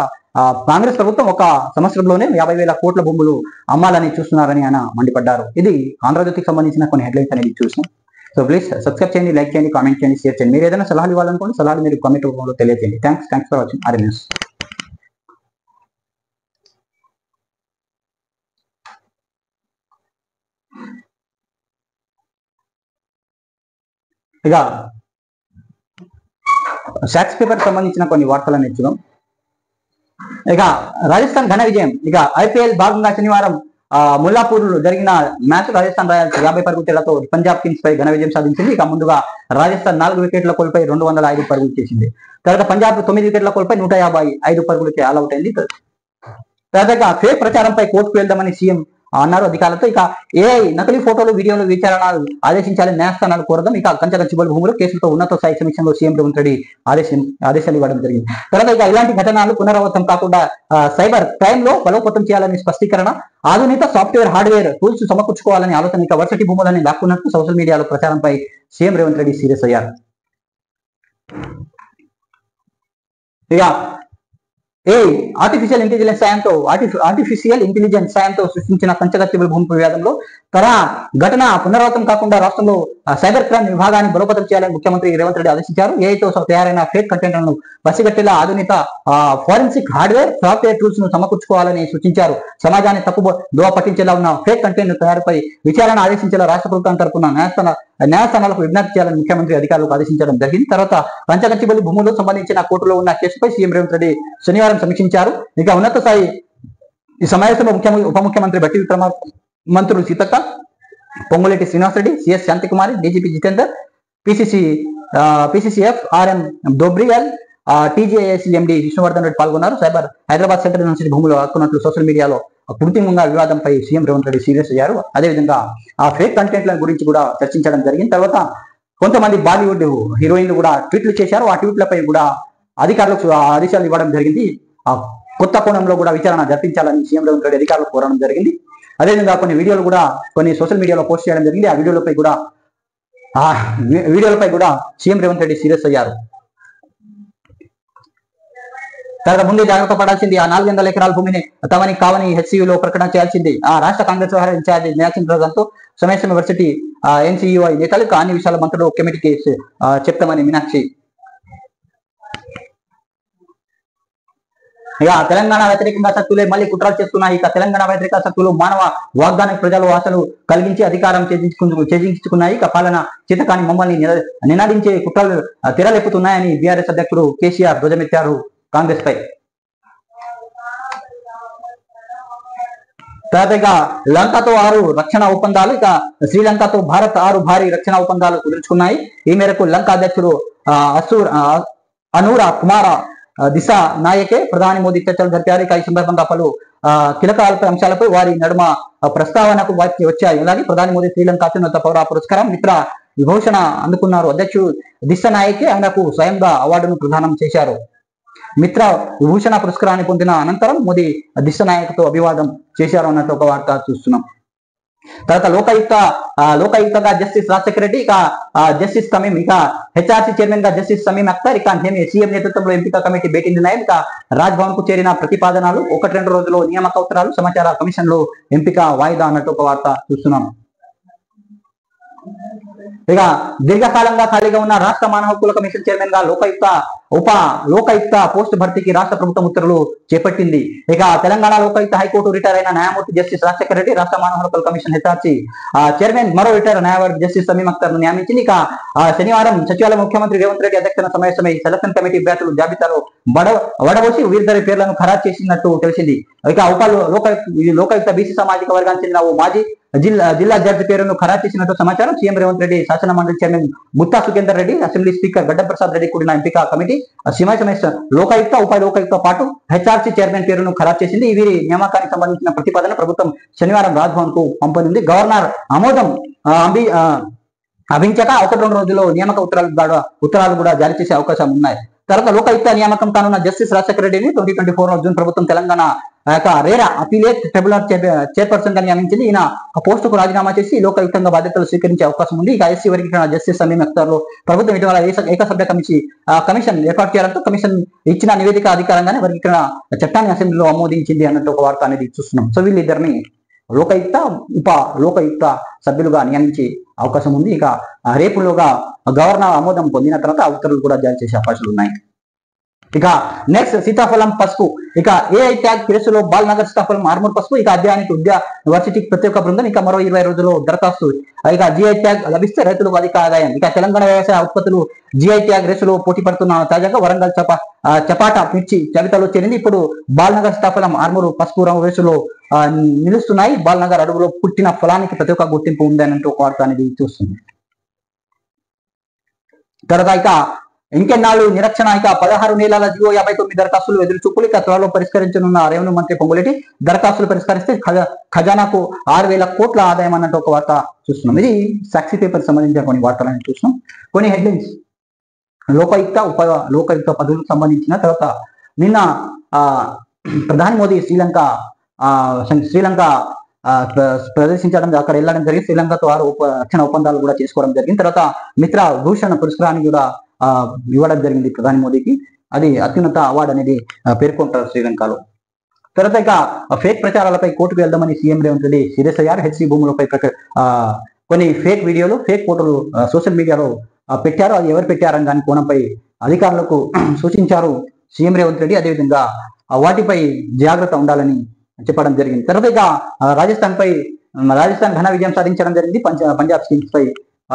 కాంగ్రెస్ ప్రభుత్వం ఒక సంవత్సరంలోనే 50,000 కోట్ల భూములు అమ్మాలని చూస్తున్నారని ఆయన మండిపడ్డారు. ఇది ఆంధ్రజ్యోతికి సంబంధించిన కొన్ని హెడ్లైన్స్ అనేది చూసాం. సో ప్లీజ్ సబ్స్క్రైబ్ చేయండి, లైక్ చేయండి, కామెంట్ చేయండి, షేర్ చేయండి. మీరు ఏదైనా సలహాలు ఇవ్వాలనుకోండి, సలహాలు మీరు కామెంట్ రూపంలో తెలియజేయండి. Thanks for watching RM news. ఇక సాక్స్ పేపర్ సంబంధించిన కొన్ని వార్తలను చూద్దాం. ఇక రాజస్థాన్ ఘన విజయం. ఇక ఐపీఎల్ భాగంగా శనివారం ముల్లాపూర్ జరిగిన మ్యాచ్ రాజస్థాన్ రాయల్స్ 50 పరుగుల తేడాతో పంజాబ్ కింగ్స్ పై ఘన విజయం సాధించింది. ఇక ముందుగా రాజస్థాన్ 4 వికెట్ల కోల్పై 205 పరుగులు చేసింది. తర్వాత పంజాబ్ 9 వికెట్ల కోల్పై 155 పరుగులకి ఆల్అౌట్ అయింది. తర్వాత ఫేక్ ప్రచారంపై కోర్టుకు వెళ్దామని సీఎం అన్నారు అధికారులతో. ఇక ఏఐ నకిలీ ఫోటోలు, వీడియోలు విచారణ ఆదేశించాలని న్యాయస్థానాలు కోరడం. ఇక కంచగచ్చిబౌలి భూములు కేసులతో ఉన్నత స్థాయి సమీక్షలో సీఎం రేవంత్ రెడ్డి ఆదేశాలు ఇవ్వడం జరిగింది. తర్వాత ఇక ఇలాంటి ఘటనలు పునరావృతం కాకుండా సైబర్ క్రైమ్ లో బలోపేతం చేయాలని స్పష్టీకరణ. ఆధునిక సాఫ్ట్వేర్, హార్డ్వేర్ టూల్స్ సమకూర్చుకోవాలని ఆలోచన. ఇక వర్సిటీ భూములని లాక్కున్నట్టు సోషల్ మీడియాలో ప్రచారంపై సీఎం రేవంత్ రెడ్డి సీరియస్ అయ్యారు. ఇక ఆర్టిఫిషియల్ ఇంటెలిజెన్స్ సాయంతో సృష్టించిన కంచగచ్చిబౌలి భూమి వివాదంలో ఘటన పునరావృతం కాకుండా రాష్ట్రంలో సైబర్ క్రైమ్ విభాగాన్ని బలోపేతం చేయాలని ముఖ్యమంత్రి రేవంత్ రెడ్డి ఆదేశించారు. ఏఐతో తయారైన ఫేక్ కంటెంట్లను పసిగట్టేలా ఆధునిక ఫోరెన్సిక్ హార్డ్వేర్ సాఫ్ట్వేర్ టూల్స్ ను సమకూర్చుకోవాలని సూచించారు. సమాజాన్ని తప్పు దోవ పట్టించేలా ఉన్న ఫేక్ కంటెంట్ తయారుపై విచారణ ఆదేశించేలా రాష్ట్ర ప్రభుత్వం తరపున న్యాయస్థానాలకు విజ్ఞప్తి చేయాలని ముఖ్యమంత్రి అధికారులకు ఆదేశించడం జరిగింది. తర్వాత పంచగచ్చిబౌలి భూములకు సంబంధించిన కోర్టులో ఉన్న కేసుపై సీఎం రేవంత్ రెడ్డి శనివారం సమీక్షించారు. ఇక ఉన్నత స్థాయి ఈ సమావేశంలో ఉప ముఖ్యమంత్రి బట్టి విక్రమార్క, మంత్రులు Seethakka, Ponguleti Srinivasa Reddy, CS Shanthi Kumari, DGP Jitender, PCCF RM Dobriyal, TJAC MD Vishnuvardhan Reddy పాల్గొన్నారు. హైదరాబాద్ సెంట్రల్ యూనివర్సిటీ భూములు హక్కున్నట్లు సోషల్ మీడియాలో కృత్రిమంగా వివాదంపై సీఎం రేవంత్ రెడ్డి సీరియస్ అయ్యారు. అదేవిధంగా ఆ ఫేక్ కంటెంట్ల గురించి కూడా చర్చించడం జరిగింది. తర్వాత కొంతమంది బాలీవుడ్ హీరోయిన్లు కూడా ట్వీట్లు చేశారు. ఆ ట్వీట్లపై కూడా అధికారులకు ఆదేశాలు ఇవ్వడం జరిగింది. ఆ కొత్త కోణంలో కూడా విచారణ జరిపించాలని సీఎం రేవంత్ రెడ్డి అధికారులకు కోరడం జరిగింది. అదేవిధంగా కొన్ని వీడియోలు కూడా కొన్ని సోషల్ మీడియాలో పోస్ట్ చేయడం జరిగింది. ఆ వీడియోలపై కూడా సీఎం రేవంత్ రెడ్డి సీరియస్ అయ్యారు. తర్వాత ముందే జాగ్రత్త పడాల్సింది. ఆ 400 ఎకరాల భూమిని తమని కావని హెచ్సియులో ప్రకటన చేయాల్సింది. ఆ రాష్ట్ర కాంగ్రెస్ వ్యవహార ఇన్ఛార్జి మీనాక్షి తో సమైక్య యూనివర్సిటీ ఎన్సీయూఐ నేతలకు అన్ని విషయాల మంత్రులు కమిటీకి చెప్తామని మీనాక్షి. ఇక తెలంగాణ వ్యతిరేకంగా శక్తులే మళ్ళీ కుట్రలు చేస్తున్నాయి. ఇక తెలంగాణ వ్యతిరేక శక్తులు మానవ వాగ్దానానికి ప్రజలు ఆశలు కలిగించి అధికారం చేజించుకున్నాయి. ఇక పాలన చేతకాని మమ్మల్ని నినాదించే కుట్రలు తెరలేపుతున్నాయని బీఆర్ఎస్ అధ్యక్షుడు కేసీఆర్ ధ్వజమెత్తారు కాంగ్రెస్ పై. తర్వాత ఇక లంకతో 6 రక్షణ ఒప్పందాలు. ఇక శ్రీలంకతో భారత్ 6 భారీ రక్షణ ఒప్పందాలు కుదుర్చుకున్నాయి. ఈ మేరకు లంక అధ్యక్షుడు అనూర కుమార దిశ నాయకే ప్రధాని మోదీ చర్చలు జరిపారు. ఇక ఈ సందర్భంగా పలు కీలక అంశాలపై వారి నడుమ ప్రస్తావనకు వచ్చాయి. అలాగే ప్రధాని మోదీ శ్రీలంక అత్యున్నత పౌర పురస్కారం మిత్ర విభూషణ అందుకున్నారు. అధ్యక్షుడు దిశ నాయకే ఆయనకు స్వయంగా అవార్డును ప్రదానం చేశారు. మిత్ర విభూషణ పురస్కారాన్ని పొందిన అనంతరం మోదీ దిశ నాయకతో అభివాదం చేశారు అన్నట్టు ఒక వార్త చూస్తున్నాం. తర్వాత లోకాయుక్తగా జస్టిస్ రాజశేఖర రెడ్డి, ఇక జస్టిస్ తమీం, ఇక హెచ్ఆర్సీ చైర్మన్ గా జస్టిస్ తమీం అఖ్తర్, ఇక సీఎం నేతృత్వంలో ఎంపిక కమిటీ భేటీ నిర్ణయం. ఇక రాజ్ భవన్ కు చేరిన ప్రతిపాదనలు 1-2 రోజుల్లో నియామక ఉత్తరాలు, సమాచార కమిషన్ లో ఎంపిక వాయిదా అన్నట్టు ఒక వార్త చూస్తున్నాం. ఇక దీర్ఘకాలంగా ఖాళీగా ఉన్న రాష్ట్ర మానవ హక్కుల కమిషన్ చైర్మన్ గా ఉప లోకాయుక్త పోస్టు భర్తీకి రాష్ట్ర ప్రభుత్వం ఉత్తర్వులు చేపట్టింది. ఇక తెలంగాణ లోకాయుక్త హైకోర్టు రిటైర్ అయిన న్యాయమూర్తి జస్టిస్ రాజశేఖర రెడ్డి, రాష్ట్ర మానవ హక్కుల కమిషన్ హెచ్ఆర్సీ చైర్మన్ మరో రిటైర్ న్యాయవాది జస్టిస్ తమీం అఖ్తర్ ను నియమించింది. ఇక శనివారం సచివాలయం ముఖ్యమంత్రి రేవంత్ రెడ్డి అధ్యక్షతన సమావేశమై సెలక్షన్ కమిటీ అభ్యర్థుల జాబితాలో వడబోసి వీరిద్దరి పేర్లను ఖరారు చేసినట్టు తెలిసింది. ఇక లోకాయుక్త బీసీ సామాజిక వర్గానికి చెందిన ఓ మాజీ జిల్లా జడ్జి పేరును ఖరారు చేసినట్టు సమాచారం. సీఎం రేవంత్ రెడ్డి, శాసన మండలి chairman Gutha Sukender Reddy, assembly speaker Gaddam Prasad Reddy కూడిన ఎంపిక కమిటీ లోకాయుక్త ఉప లోకాయుక్త పాటు హెచ్ఆర్సీ చైర్మన్ పేరును ఖరారు చేసింది. వీరి నియామకానికి సంబంధించిన ప్రతిపాదన ప్రభుత్వం శనివారం రాజ్భవన్ కు పంపనుంది. గవర్నర్ ఆమోదం అభించక 1-2 రోజుల్లో నియామక ఉత్తరాలు కూడా జారీ చేసే అవకాశం ఉన్నాయి. తర్వాత లోకాయుక్త నియామకం కానున్న జస్టిస్ రాజశేఖర రెడ్డిని 2024 జూన్ ప్రభుత్వం Telangana RERA appellate tribunal chairperson గా నియమించింది. ఈయన పోస్టుకు రాజీనామా చేసి లోకాయుక్తంగా బాధ్యతలు స్వీకరించే అవకాశం ఉంది. ఇక ఎస్సీ వర్గీకరణ జస్టిస్ తమీం అఖ్తర్ లో ప్రభుత్వం ఇటీవల ఏకసభ్య కమిషన్ ఏర్పాటు చేయాలంటూ కమిషన్ ఇచ్చిన నివేదిక ఆధారంగానే వర్గీకరణ చట్టాన్ని అసెంబ్లీలో ఆమోదించింది అన్నట్టు ఒక వార్త అనేది చూస్తున్నాం. సో వీళ్ళిద్దరిని లోకాయుక్త ఉప లోకాయుక్త సభ్యులుగా నియమించే అవకాశం ఉంది. ఇక రేపులోగా గవర్నర్ ఆమోదం పొందిన తర్వాత ఉత్తర్వులు కూడా జారీ చేసే అవకాశాలు ఉన్నాయి. ఇక నెక్స్ట్ సీతాఫలం పసుపు. ఇక ఏఐ ట్యాగ్ కేసులో బాల్నగర్ సీతాఫలం ఆర్మూర్ పసుపు ఇక అధ్యాయానికి యూనివర్సిటీకి ప్రత్యేక బృందం. ఇక మరో 20 రోజుల్లో దరఖాస్తు. ఇక జిఐ ట్యాగ్ లభిస్తే రైతులకు అధిక ఆదాయం. ఇక తెలంగాణ వ్యవసాయ ఉత్పత్తులు జిఐ ట్యాగ్ రేసులో పోటీ పడుతున్న తాజాగా వరంగల్ చపాటా మిర్చి జాబితాలో చేరింది. ఇప్పుడు బాల్నగర్ సీతాఫలం ఆర్మూర్ పసుపు రంగు రేసులో నిలుస్తున్నాయి. బాల్నగర్ అడవులో పుట్టిన ఫలానికి ప్రత్యేక గుర్తింపు ఉంది అన్నట్టు ఒక వార్త అనేది చూస్తుంది. తర్వాత ఇక ఇంకెన్నాళ్ళు నిరక్షణ. ఇక 16 నెలల జీవో 59 దరఖాస్తులు ఎదురు చూపులు. ఇక త్వరలో పరిష్కరించనున్న రెవెన్యూ మంత్రి పొంగులేటి. దరఖాస్తులు పరిష్కరిస్తే ఖజానాకు 6,000 కోట్ల ఆదాయం అన్నట్టు ఒక వార్త చూస్తున్నాం. ఇది సాక్షి పేపర్ సంబంధించిన కొన్ని వార్తలను చూస్తున్నాం. కొన్ని హెడ్లైన్స్ లోకాయుక్త ఉప లోకాయుక్త పదవులకు సంబంధించిన. తర్వాత నిన్న ప్రధాని మోదీ శ్రీలంక ప్రదర్శించడం అక్కడ వెళ్ళడం జరిగింది. శ్రీలంకతో 6 రక్షణ ఒప్పందాలు కూడా చేసుకోవడం జరిగింది. తర్వాత మిత్ర భూషణ పురస్కారాన్ని కూడా ఇవ్వడం జరిగింది ప్రధాని మోదీకి. అది అత్యున్నత అవార్డు అనేది పేర్కొంటారు శ్రీలంకలో. తర్వాత ఇక ఫేక్ ప్రచారాలపై కోర్టుకు వెళ్దామని సీఎం రేవంత్ రెడ్డి సీరియస్ అయ్యారు. హెచ్సి భూములపై కొన్ని ఫేక్ వీడియోలు ఫేక్ ఫోటోలు సోషల్ మీడియాలో పెట్టారు. అది ఎవరు పెట్టారని దాని కోణంపై అధికారులకు సూచించారు సీఎం రేవంత్ రెడ్డి. అదేవిధంగా వాటిపై జాగ్రత్త ఉండాలని చెప్పడం జరిగింది. తర్వాత ఇక రాజస్థాన్ ఘన విజయం సాధించడం జరిగింది పంజాబ్ కింగ్స్ పై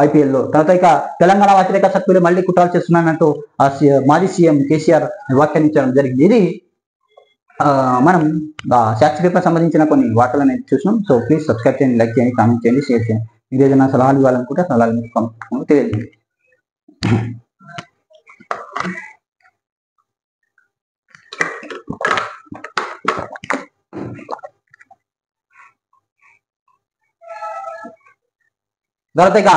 ఐపీఎల్ లో. తర్వాత ఇక తెలంగాణ వ్యతిరేక శక్తులు మళ్ళీ కుట్రలు చేస్తున్నాయంటూ మాజీ సీఎం కేసీఆర్ వ్యాఖ్యానించడం జరిగింది. ఇది మనం సాక్షి పేపర్ సంబంధించిన కొన్ని వార్తలు అనేది చూసినాం. సో ప్లీజ్ సబ్స్క్రైబ్ చేయండి, లైక్ చేయండి, కామెంట్ చేయండి, షేర్ చేయండి. మీరు ఏదైనా సలహాలు ఇవ్వాలనుకుంటే సలహాలు కామెంట్ తెలియజేయండి. తర్వాత ఇక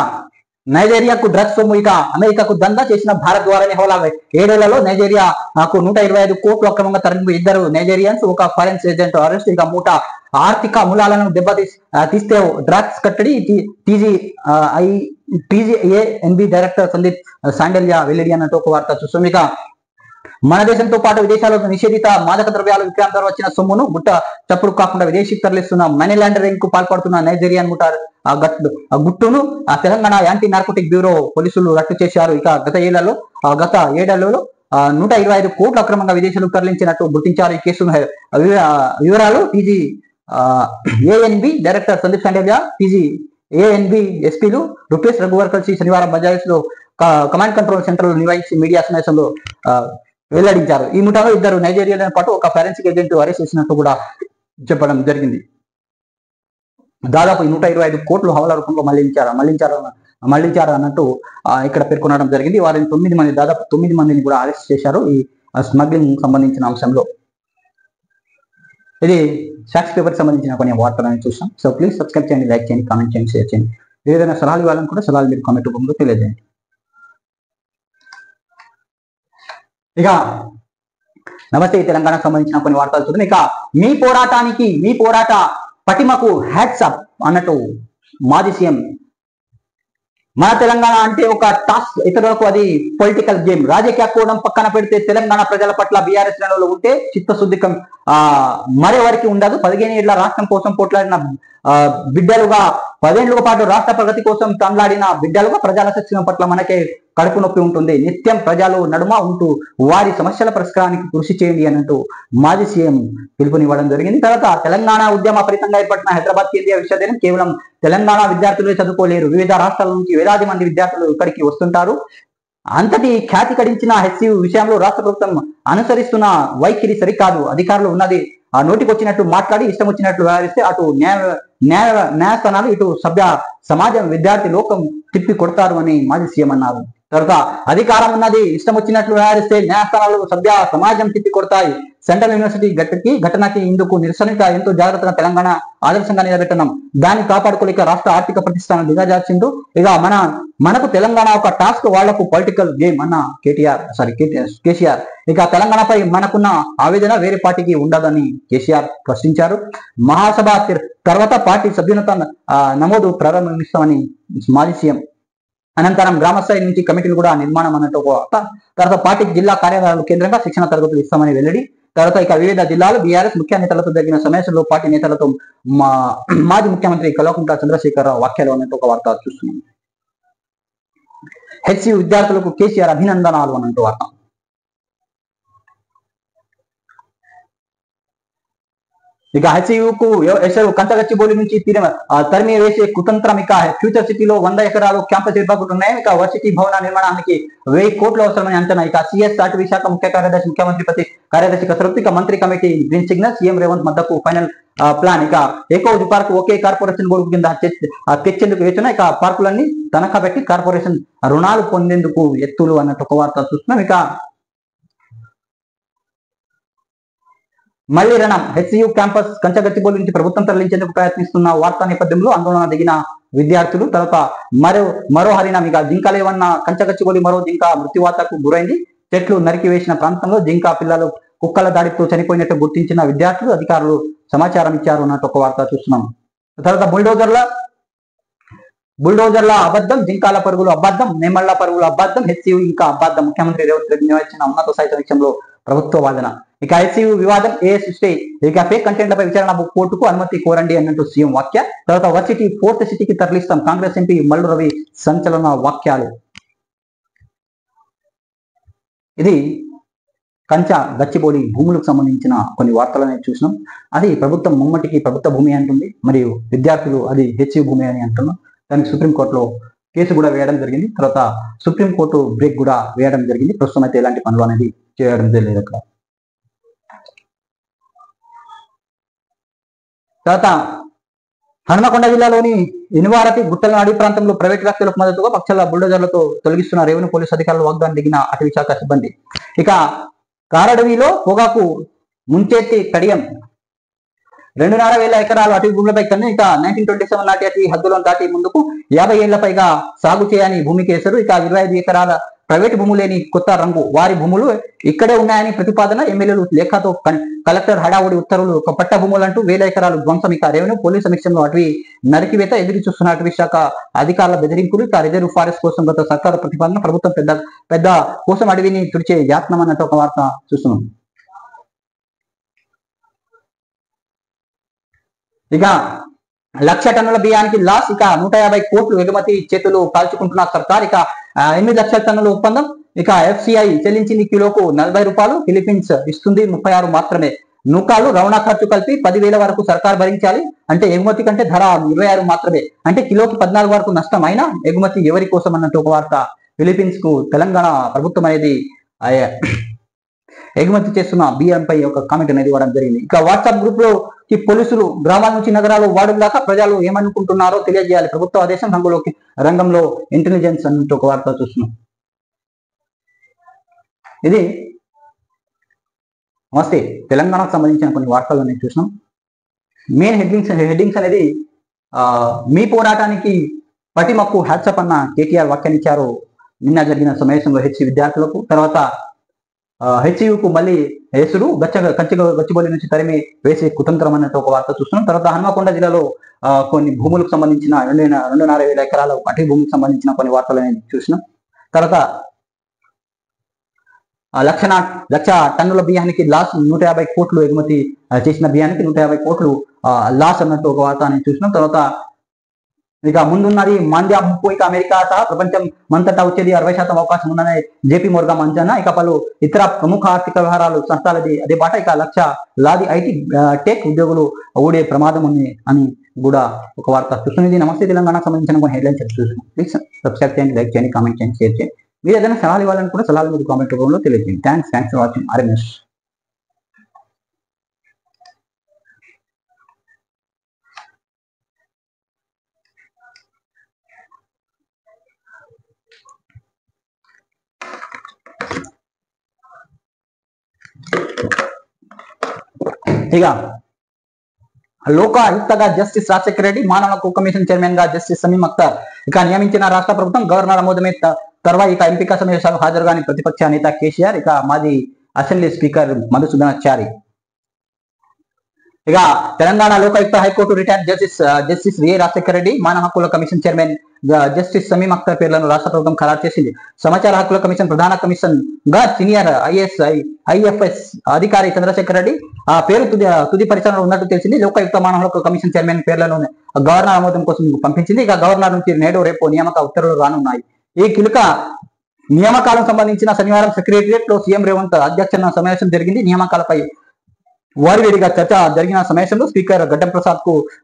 నైజీరియాకు డ్రగ్స్ సొమ్ము ఇక అమెరికాకు దందా చేసిన భారత్ ద్వారానే హోలా. 7 ఏళ్లలో నైజీరియా నాకు 125 కోట్లు అక్రమంగా తరలింపు. 2 నైజీరియన్స్, 1 ఫారెన్స్ ఏజెంట్ అరెస్ట్. ఇక మూట ఆర్థిక మూలాలను తీస్తే డ్రగ్స్ కట్టడి. టీజీఏఎన్బి డైరెక్టర్ సందీప్ సాండల్య వెల్లడి అన్నట్టు ఒక వార్త చూస్తాం. ఇక మన దేశంతో పాటు విదేశాల్లో నిషేధిత మాదక ద్రవ్యాల విక్రయం ద్వారా వచ్చిన సొమ్మును గుట్ట చప్పుడు కాకుండా విదేశీకి తరలిస్తున్న మనీ లాండరింగ్ కు పాల్పడుతున్న నైజీరియన్ ముఠా గుట్టును తెలంగాణ యాంటీ నార్కోటిక్ బ్యూరో పోలీసులు రట్టు చేశారు. ఇక గత ఏళ్లలో 125 కోట్లు అక్రమంగా విదేశాలకు తరలించినట్టు గుర్తించారు. ఈ కేసు వివరాలు TGANB director Sandeep Sandilya, TGANB ఎస్పీలు రూపేష్ రఘువర్ కలిసి శనివారం బజాజ్ లో కమాండ్ కంట్రోల్ సెంటర్ లో నిర్వహించి మీడియా సమావేశంలో వెల్లడించారు. ఈ ముఠాలో 2 నైజీరియాతో పాటు 1 ఫారెన్సిక్ ఏజెంట్ అరెస్ట్ చేసినట్టు కూడా చెప్పడం జరిగింది. దాదాపు 125 కోట్లు హవాలా రూపంలో మళ్లించారు అన్నట్టు ఇక్కడ పేర్కొనడం జరిగింది. వారిని దాదాపు 9 మందిని కూడా అరెస్ట్ చేశారు ఈ స్మగ్లింగ్ సంబంధించిన అంశంలో. ఇది సాక్షి పేపర్కి సంబంధించిన కొన్ని వార్తలను చూసాం. సో ప్లీజ్ సబ్స్క్రైబ్ చేయండి, లైక్ చేయండి, కామెంట్ చేయండి, షేర్ చేయండి. ఏదైనా సలహాలు ఇవ్వాలనుకుంటే సలహాలు మీరు కామెంట్ రూపంలో తెలియజేయండి. ఇక నమస్తే తెలంగాణకు సంబంధించిన కొన్ని వార్తలు చూద్దాం. ఇక మీ పోరాట పటిమకు హ్యాట్స్ అప్ అన్నట్టు మాజీ సీఎం. మన తెలంగాణ అంటే ఒక టాస్క్, ఇతరులకు అది పొలిటికల్ గేమ్. రాజకీయ కోణం పక్కన పెడితే తెలంగాణ ప్రజల పట్ల బీఆర్ఎస్ శ్రేణులు ఉంటే చిత్తశుద్ధికం మరెవరికి ఉండదు. 15 ఏళ్ల రాష్ట్రం కోసం పోట్లాడిన బిడ్డలుగా, 10 ఏళ్ల పాటు రాష్ట్ర ప్రగతి కోసం తనలాడిన బిడ్డలుగా ప్రజల సత్యం పట్ల మనకే కడుపు నొప్పి ఉంటుంది. నిత్యం ప్రజలు నడుమ ఉంటూ వారి సమస్యల పరిష్కారానికి కృషి చేయండి అన్నట్టు మాజీ సీఎం పిలుపునివ్వడం జరిగింది. తర్వాత తెలంగాణ ఉద్యమ ఫలితంగా ఏర్పడిన హైదరాబాద్ కేంద్రీయ విశ్వవిద్యాలయం కేవలం తెలంగాణ విద్యార్థులే చదువుకోలేరు. వివిధ రాష్ట్రాల నుంచి వేలాది మంది విద్యార్థులు ఇక్కడికి వస్తుంటారు. అంతటి ఖ్యాతి గడించిన హెచ్సియు విషయంలో రాష్ట్ర ప్రభుత్వం అనుసరిస్తున్న వైఖరి సరికాదు. అధికారులు ఉన్నది నోటికి వచ్చినట్టు మాట్లాడి ఇష్టం వచ్చినట్లు వ్యవహరిస్తే అటు న్యాయస్థానాలు, ఇటు సభ్య సమాజం, విద్యార్థి లోకం తిప్పి కొడతారు అని మాజీ సీఎం అన్నారు. తర్వాత అధికారం ఉన్నది ఇష్టం వచ్చినట్లు వ్యవహరిస్తే న్యాయస్థానాలు, సభ్య సమాజం తిప్పి కొడతాయి. సెంట్రల్ యూనివర్సిటీ ఘటనకి ఇందుకు నిరసనగా ఎంతో జాగ్రత్తగా తెలంగాణ ఆదర్శంగా నిలబెట్టడం, దాన్ని కాపాడుకోలేక రాష్ట్ర ఆర్థిక ప్రతిష్టానం దిగజార్చిండు. ఇక మనకు తెలంగాణ ఒక టాస్క్, వాళ్లకు పొలిటికల్ గేమ్ అన్న కేసీఆర్. ఇక తెలంగాణపై మనకున్న ఆవేదన వేరే పార్టీకి ఉండదని కేసీఆర్ ప్రశ్నించారు. మహాసభ తర్వాత పార్టీ సభ్యునత నమోదు ప్రారంభిస్తామని మాజీ సీఎం. అనంతరం గ్రామస్థాయి నుంచి కమిటీలు కూడా నిర్మాణం అన్నట్టు తర్వాత పార్టీ జిల్లా కార్యాలయాలు కేంద్రంగా శిక్షణ తరగతులు ఇస్తామని వెల్లడి. తర్వాత ఇక వివిధ జిల్లాలు బీఆర్ఎస్ ముఖ్య నేతలతో జరిగిన సమావేశంలో పార్టీ నేతలతో మాజీ ముఖ్యమంత్రి కల్వకుంట్ల చంద్రశేఖరరావు వ్యాఖ్యలు అన్నట్టు ఒక వార్త చూస్తున్నాం. హెచ్సియు విద్యార్థులకు కేసీఆర్ అభినందనాలు అన్నట్టు వార్త. ఇక హెచ్సియుకు కంచగచ్చిబౌలి నుంచి తరిమి వేసే కుతంత్రం. ఇక ఫ్యూచర్ సిటీలో 100 ఎకరాలు క్యాంపస్ ఏర్పాటున్నాయి. ఇక వర్సిటీ భవన నిర్మాణానికి 1000 కోట్లు అవసరమని అంచనా. ఇక సిఎస్ అటవీ శాఖ ముఖ్య కార్యదర్శి, ముఖ్యమంత్రి ప్రతి కార్యదర్శి కసరత్తు. ఇక మంత్రి committee green signal, CM Revanth మద్దతు ఫైనల్ ప్లాన్. ఇక ఏకౌజ్ పార్క్ ఒకే కార్పొరేషన్ బోర్డు కింద తెచ్చేందుకు యోచన. ఇక పార్కులన్నీ తనఖా పెట్టి కార్పొరేషన్ రుణాలు పొందేందుకు ఎత్తులు అన్నట్టు ఒక వార్త చూస్తున్నాం. ఇక మళ్లీ రణం. హెచ్సియు క్యాంపస్ కంచగచ్చిబౌలి నుంచి ప్రభుత్వం తరలించేందుకు ప్రయత్నిస్తున్న వార్తా నేపథ్యంలో ఆందోళన దిగిన విద్యార్థులు. తర్వాత మరో హరిణం. ఇక జింకలేవన్న కంచగచ్చిబౌలి మరో జింక మృత్యువాతకు గురైంది. చెట్లు నరికి వేసిన ప్రాంతంలో జింక పిల్లలు కుక్కల దాడితో చనిపోయినట్టు గుర్తించిన విద్యార్థులు, అధికారులు సమాచారం ఇచ్చారు అన్నట్టు ఒక వార్త చూస్తున్నాం. తర్వాత బుల్డోజర్ల అబద్ధం, జింకాల పరుగులు అబద్ధం, నేమళ్ల పరుగులు అబద్ధం, హెచ్సియు ఇంకా అబద్ధం. ముఖ్యమంత్రి రేవంత్ రెడ్డి నిర్వహించిన ఉన్నత స్థాయి సమీక్షంలో ప్రభుత్వ వాదన. ఇక హెచ్సియు వివాదం సృష్టి, ఇక ఫేక్ కంటెంట్లపై విచారణ కోర్టుకు అనుమతి కోరండి అన్నట్టు సీఎం వ్యాఖ్య. తర్వాత వర్సిటీ ఫోర్త్ సిటీకి తరలిస్తాం, కాంగ్రెస్ ఎంపీ మల్లు రవి సంచలన వాక్యాలు. ఇది కంచా గచ్చిబౌలి భూములకు సంబంధించిన కొన్ని వార్తలను చూసినాం. అది ప్రభుత్వం ముమ్మటికి ప్రభుత్వ భూమి అంటుంది, మరియు విద్యార్థులు అది హెచ్సియు భూమి అని అంటున్నాం. దానికి సుప్రీంకోర్టులో కేసు కూడా వేయడం జరిగింది. తర్వాత సుప్రీంకోర్టు బ్రేక్ కూడా వేయడం జరిగింది. ప్రస్తుతం అయితే ఎలాంటి పనులు అనేది చేయడం జరిగింది అక్కడ. తర్వాత హనుమకొండ జిల్లాలోని ఇనువారతి గుట్టల అడవి ప్రాంతంలో ప్రైవేట్ వ్యక్తులకు మద్దతుగా పక్షాల బుల్డోజర్లతో తొలగిస్తున్న రెవెన్యూ పోలీసు అధికారులు వాగ్దానం దిగిన అటవీ శాఖ సిబ్బంది. ఇక కారడవిలో పొగాకు ముంచెత్తి కడియం 2,500 ఎకరాలు అటవీ భూములపై కన్నా ఇక 1927 నాటి అటవీ హద్దులను దాటి ముందుకు 50 ఏళ్ల పైగా సాగు చేయని భూమికి వేశారు. ఇక 25 ఎకరాల ప్రైవేటు భూములు లేని కొత్త రంగు వారి భూములు ఇక్కడే ఉన్నాయని ప్రతిపాదన. ఎమ్మెల్యేలు లేఖతో కలెక్టర్ హడావుడి ఉత్తర్వులు. ఒక పట్ట భూములంటూ 1000 ఎకరాలు ధ్వంసం. ఇక రెవెన్యూ పోలీసు సమీక్షంలో అటవీ నరికివేత ఎదురు చూస్తున్న అటవీ శాఖ అధికారుల బెదిరింపులు. ఇక రిజర్వ్ ఫారెస్ట్ కోసం గత సర్కారు ప్రతిపాదన, ప్రభుత్వం పెద్ద కోసం అడవిని తుడిచే యాత్నం అన్నట్టు ఒక వార్త చూస్తున్నాం. ఇక 1,00,000 టన్నుల బియ్యానికి లాస్. ఇక 150 కోట్లు ఎగుమతి చేతులు కాల్చుకుంటున్న సర్కార్. ఇక 8 లక్షల టన్నుల ఒప్పందం. ఇక FCI చెల్లించింది కిలోకు 40 రూపాయలు, ఫిలిప్పీన్స్ ఇస్తుంది 36 మాత్రమే. నూకాలు రవాణా ఖర్చు కలిపి 10,000 వరకు సర్కార్ భరించాలి. అంటే ఎగుమతి కంటే ధర 26 మాత్రమే, అంటే కిలోకి 14 వరకు నష్టం. అయినా ఎగుమతి ఎవరి కోసం అన్నట్టు ఒక వార్త. ఫిలిప్పీన్స్ కు తెలంగాణ ప్రభుత్వం అనేది ఎగుమతి చేస్తున్న బియ్యంపై ఒక కామెంట్ అనేది ఇవ్వడం జరిగింది. ఇక వాట్సాప్ గ్రూప్ లో పోలీసులు గ్రామాల నుంచి నగరాలు వార్డుల దాకా ప్రజలు ఏమనుకుంటున్నారో తెలియజేయాలి. ప్రభుత్వ ఆదేశం, రంగంలో ఇంటెలిజెన్స్ అన్నట్టు ఒక వార్త చూస్తున్నాం. ఇది నమస్తే తెలంగాణకు సంబంధించిన కొన్ని వార్తలు అనేది చూసినాం. మెయిన్ హెడ్డింగ్స్ అనేది మీ పోరాటానికి పటిమక్కు హ్యాట్సప్ అన్న కేటీఆర్ వ్యాఖ్యానించారు నిన్న జరిగిన సమావేశంలో హెచ్సి విద్యార్థులకు. తర్వాత హెచ్యుకు మళ్ళీ హెసురు గచ్చిబౌలి నుంచి తరిమి వేసే కుతంత్రం అన్నట్టు ఒక వార్త చూస్తున్నాం. తర్వాత హన్మకొండ జిల్లాలో కొన్ని భూములకు సంబంధించిన 2,500 ఎకరాల అటవీ భూమికి సంబంధించిన కొన్ని వార్తలు అనేది చూసినాం. తర్వాత 1,00,000 టన్నుల బియ్యానికి లాస్, 150 కోట్లు ఎగుమతి చేసిన బియ్యానికి 150 కోట్లు లాస్ అన్నట్టు ఒక వార్త అనేది చూసినాం. తర్వాత ఇక ముందున్నది మాంద్యం ముప్పు. ఇక అమెరికా సహా ప్రపంచం అంతటా వచ్చేది 60% అవకాశం ఉందని జేపీ మోర్గాన్ అంచనా. ఇక పలు ఇతర ప్రముఖ ఆర్థిక వ్యవహారాలు సంస్థలది అదే బాట. ఇక 1,00,000 ఐటీ టెక్ ఉద్యోగులు ఊడే ప్రమాదం ఉంది అని కూడా ఒక వార్త చూస్తుంది. నమస్తే తెలంగాణకు సంబంధించిన కొన్ని హెడ్లైన్స్ చూస్తున్నాం. ప్లీజ్ సబ్స్క్రైబ్ చేయండి, లైక్ చేయండి, కామెంట్ చేయండి, షేర్ చేయండి. మీరు ఏదైనా సలహాలు ఇవ్వాలనుకుంటే సలహాలు మీరు కామెంట్ రూపంలో తెలియజేయండి. Thanks for watching RMS. ఇక లోక ఆయుక్తగా జస్టిస్ రాజశేఖర రెడ్డి, మానవ హక్కు కమిషన్ చైర్మన్ గా జస్టిస్ సమీం అఖ్తర్. ఇక నియమించిన రాష్ట్ర ప్రభుత్వం. గవర్నర్ ఆమోదమే తర్వాత ఇక ఎంపిక సమావేశాలకు హాజరుగాని ప్రతిపక్ష నేత కేసీఆర్. ఇక మాజీ అసెంబ్లీ స్పీకర్ మధుసూదనాచారి. ఇక Telangana Lokayukta high court retired justice V Rajasekhara Reddy, మానవ హక్కుల commission chairman justice Shamim Akhtar పేర్లను రాష్ట్ర ప్రభుత్వం ఖరారు చేసింది. సమాచార హక్కుల కమిషన్ ప్రధాన కమిషన్ గా సీనియర్ IFS అధికారి చంద్రశేఖర్ రెడ్డి ఆ పేరు తుది పరిచయంలో ఉన్నట్టు తెలిసింది. లోకాయుక్త మానవ హక్కుల కమిషన్ చైర్మన్ పేర్లను గవర్నర్ ఆమోదం కోసం పంపించింది. ఇక గవర్నర్ నుంచి నేడు రేపు నియామక ఉత్తర్వులు రానున్నాయి. ఈ కీలక నియామకాలకు సంబంధించిన శనివారం సెక్రటరియట్ లో సీఎం రేవంత్ అధ్యక్షతన సమావేశం జరిగింది. నియామకాలపై వారివేడిగా చర్చ జరిగిన సమావేశంలో స్పీకర్ గడ్డం ప్రసాద్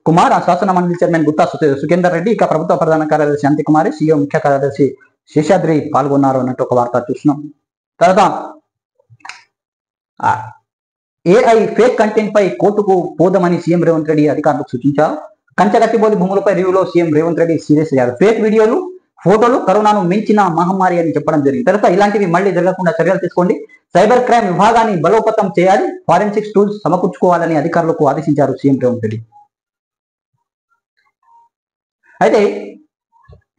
కుమార్, శాసన మండలి చైర్మన్ గుత్తా సుఖేందర్ రెడ్డి, ఇక ప్రభుత్వ ప్రధాన కార్యదర్శి శాంతికుమారి, సీఎం ముఖ్య కార్యదర్శి శేషాద్రి పాల్గొన్నారు అన్నట్టు ఒక వార్త చూస్తున్నాం. తర్వాత AI ఫేక్ కంటెంట్ పై కోర్టుకు పోదామని సీఎం రేవంత్ రెడ్డి అధికారులకు సూచించారు. కంచగట్టిబౌలి భూములపై రివ్యూలో సీఎం రేవంత్ రెడ్డి సీరియస్ అయ్యారు. ఫేక్ వీడియోలు, ఫోటోలు కరోనాను మించిన మహమ్మారి అని చెప్పడం జరిగింది. తర్వాత ఇలాంటివి మళ్ళీ జరగకుండా చర్యలు తీసుకోండి. సైబర్ క్రైమ్ విభాగాన్ని బలోపేతం చేయాలి. ఫారెన్సిక్స్ టూల్స్ సమకూర్చుకోవాలని అధికారులకు ఆదేశించారు సీఎం రేవంత్ రెడ్డి. అయితే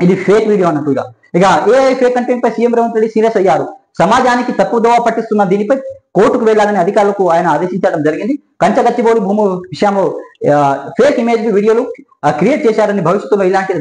ఇది ఫేక్ వీడియో అన్నట్టుగా. ఇక AI ఫేక్ కంటెంట్ పై సీఎం రేవంత్ రెడ్డి సీరియస్ అయ్యారు. సమాజానికి తప్పుదోవ పట్టిస్తున్న దీనిపై కోర్టుకు వెళ్లాలని అధికారులకు ఆయన ఆదేశించడం జరిగింది. కంచగచ్చిబౌలి భూము విషయంలో ఫేక్ ఇమేజ్ వీడియోలు క్రియేట్ చేశారని, భవిష్యత్తులో ఇలాంటి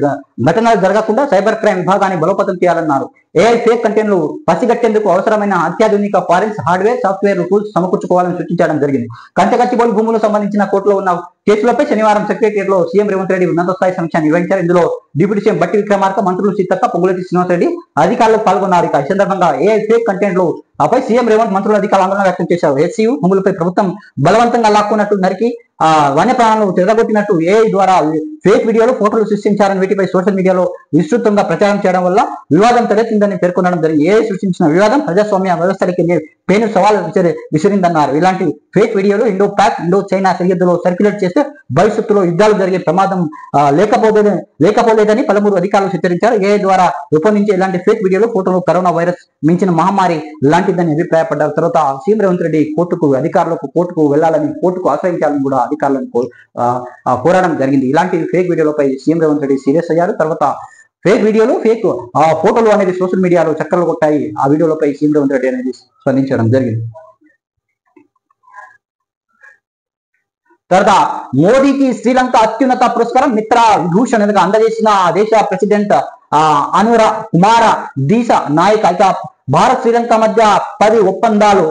ఘటనలు జరగకుండా సైబర్ క్రైమ్ విభాగాన్ని బలోపేతం చేయాలన్నారు. ఏఐ ఫేక్ కంటెంట్లు పసిగట్టేందుకు అవసరమైన అత్యాధునిక ఫారెన్స్ హార్డ్వేర్, సాఫ్ట్వేర్ టూల్స్ సమకూర్చుకోవాలని సూచించడం జరిగింది. కంచగచ్చిబౌలి భూములకు సంబంధించిన కోర్టులో ఉన్న కేసులపై శనివారం సెక్రటేరియట్లో సీఎం రేవంత్ రెడ్డి ఉన్నత స్థాయి సమీక్ష నిర్వహించారు. ఇందులో డిప్యూటీ సీఎం బట్టి విక్రమార్క, మంత్రులు సీతక్క, పొంగులేటి శ్రీనివాసరెడ్డి అధికారులు పాల్గొన్నారు. ఈ సందర్భంగా ఏఐ ఫేక్ కంటెంట్లు ఆపై సీఎం రేవంత్, మంత్రులు, అధికారులు ఆందోళన వ్యక్తం చేశారు. ఎస్సీయూ భూములపై ప్రభుత్వం బలవంతంగా లాక్కున్నట్టు, నరికి వన్యప్రాణాలను తిరగొట్టినట్టు ఏఐ ద్వారా ఫేక్ వీడియోలు, ఫోటోలు సృష్టించారని, వీటిపై సోషల్ మీడియాలో విస్తృతంగా ప్రచారం చేయడం వల్ల వివాదం తలెత్తిందని పేర్కొనడం జరిగింది. ఏఐ సృష్టించిన వివాదం ప్రజాస్వామ్య వ్యవస్థలకి పేను సవాల్ విసిరిందన్నారు. ఇలాంటి ఫేక్ వీడియోలు ఇండో పాక్, ఇండో చైనా సరిహద్దులో సర్క్యులేట్ చేస్తే భవిష్యత్తులో యుద్ధాలు జరిగే ప్రమాదం లేకపోలేదని పలువురు అధికారులు హెచ్చరించారు. ఏఐ ద్వారా రూపొందించే ఇలాంటి ఫేక్ వీడియోలు, ఫోటోలు కరోనా వైరస్ మించిన మహమ్మారి లాంటిదని అభిప్రాయపడ్డారు. తర్వాత సీఎం రేవంత్ రెడ్డి కోర్టుకు వెళ్లాలని, కోర్టుకు ఆశ్రయించాలని కూడా అధికారులను కోరడం జరిగింది. ఇలాంటి ఫేక్ వీడియోలపై సీఎం రేవంత్ రెడ్డి సీరియస్ అయ్యారు. తర్వాత ఫేక్ వీడియోలు, ఫేక్ ఫోటోలు అనేది సోషల్ మీడియాలో చక్కర్లు కొట్టాయి. ఆ వీడియోలపై సీఎం రేవంత్ రెడ్డి అనేది స్పందించడం జరిగింది. తర్వాత మోదీకి శ్రీలంక అత్యున్నత పురస్కారం మిత్ర విభూషణ్ అందజేసిన దేశ ప్రెసిడెంట్ అనురా కుమార దీస నాయక్. ఇక భారత్ శ్రీలంక మధ్య 10 ఒప్పందాలు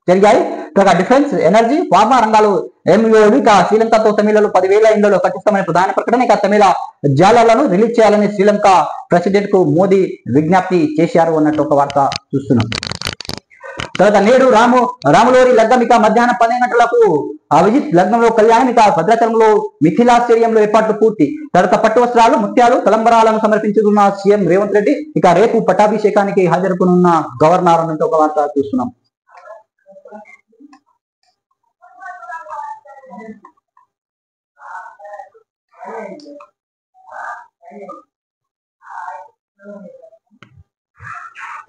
జరిగాయి. ఇక డిఫెన్స్, ఎనర్జీ, ఫార్మా రంగాలు ఎంఓయు. ఇక శ్రీలంకతో తమిళలో 10,000 ఇండ్లలో కట్టిస్తామని ప్రధాన ప్రకటన. ఇక తమిళ జాలాలను రిలీజ్ చేయాలని శ్రీలంక ప్రెసిడెంట్ కు మోదీ విజ్ఞప్తి చేశారు అన్నట్టు ఒక వార్త చూస్తున్నాం. తర్వాత నేడు రాములోరి లగ్గం. ఇక మధ్యాహ్నం 12 గంటలకు అభిజిత్ లగ్నంలో కళ్యాణం. ఇక భద్రాచలంలో మిథిలా స్టేడియంలో ఏర్పాట్లు పూర్తి. తర్వాత పట్టు వస్త్రాలు, ముత్యాలు, తలంబరాలను సమర్పించుకున్న సీఎం రేవంత్ రెడ్డి. ఇక రేపు పట్టాభిషేకానికి హాజరుకునున్న గవర్నర్ అన్నట్టు ఒక వార్త చూస్తున్నాం.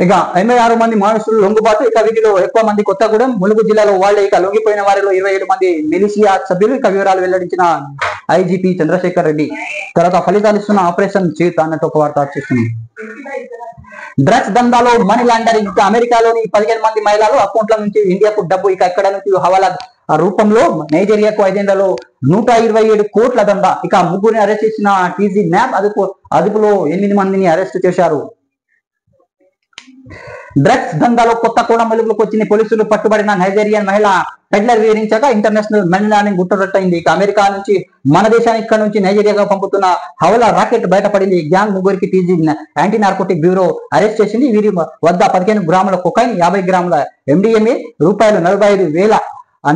ఇక 86 మంది మానసులు లొంగుబాటు. ఇక వీటిలో ఎక్కువ మంది కొత్తగూడెం, ములుగు జిల్లాలో వాళ్ళే. ఇక లొంగిపోయిన వారిలో 27 మంది మిలిషియా సభ్యులు. ఇక వివరాలు వెల్లడించిన ఐజీపీ చంద్రశేఖర్ రెడ్డి. తర్వాత ఫలితాలు ఇస్తున్న ఆపరేషన్ చేత్ అన్నట్టు ఒక వార్త చూస్తున్నాం. డ్రగ్స్ దందాలో మనీ లాండరింగ్. ఇక అమెరికాలోని 15 మంది మహిళలు అకౌంట్ల నుంచి ఇండియాకు డబ్బు, ఇక ఎక్కడ నుంచి హవాలా రూపంలో నైజీరియాకు 5 ఏళ్లలో 127 కోట్ల దందా. ఇక ముగ్గురిని అరెస్ట్ చేసిన టీజీ న్యాబ్. అదుపులో 8 మందిని అరెస్ట్ చేశారు. డ్రగ్స్ దందాలో కొత్త కోణం వెలుగులోకి వచ్చిన పోలీసులు పట్టుబడిన నైజీరియన్ మహిళ పెడ్లర్ వివరించగా ఇంటర్నేషనల్ మనీ లాండరింగ్ గుట్టరట్టయింది. ఇక అమెరికా నుంచి మన దేశానికి ఇక్కడ నుంచి నైజీరియాగా పంపుతున్న హవాలా రాకెట్ బయటపడింది. గ్యాంగ్ ముగ్గురికి TG anti narcotic bureau arrest చేసింది. వీరి వద్ద 15 గ్రాముల కొకైన్, 50 గ్రాముల ఎండిఎంఏ, రూపాయలు 45,000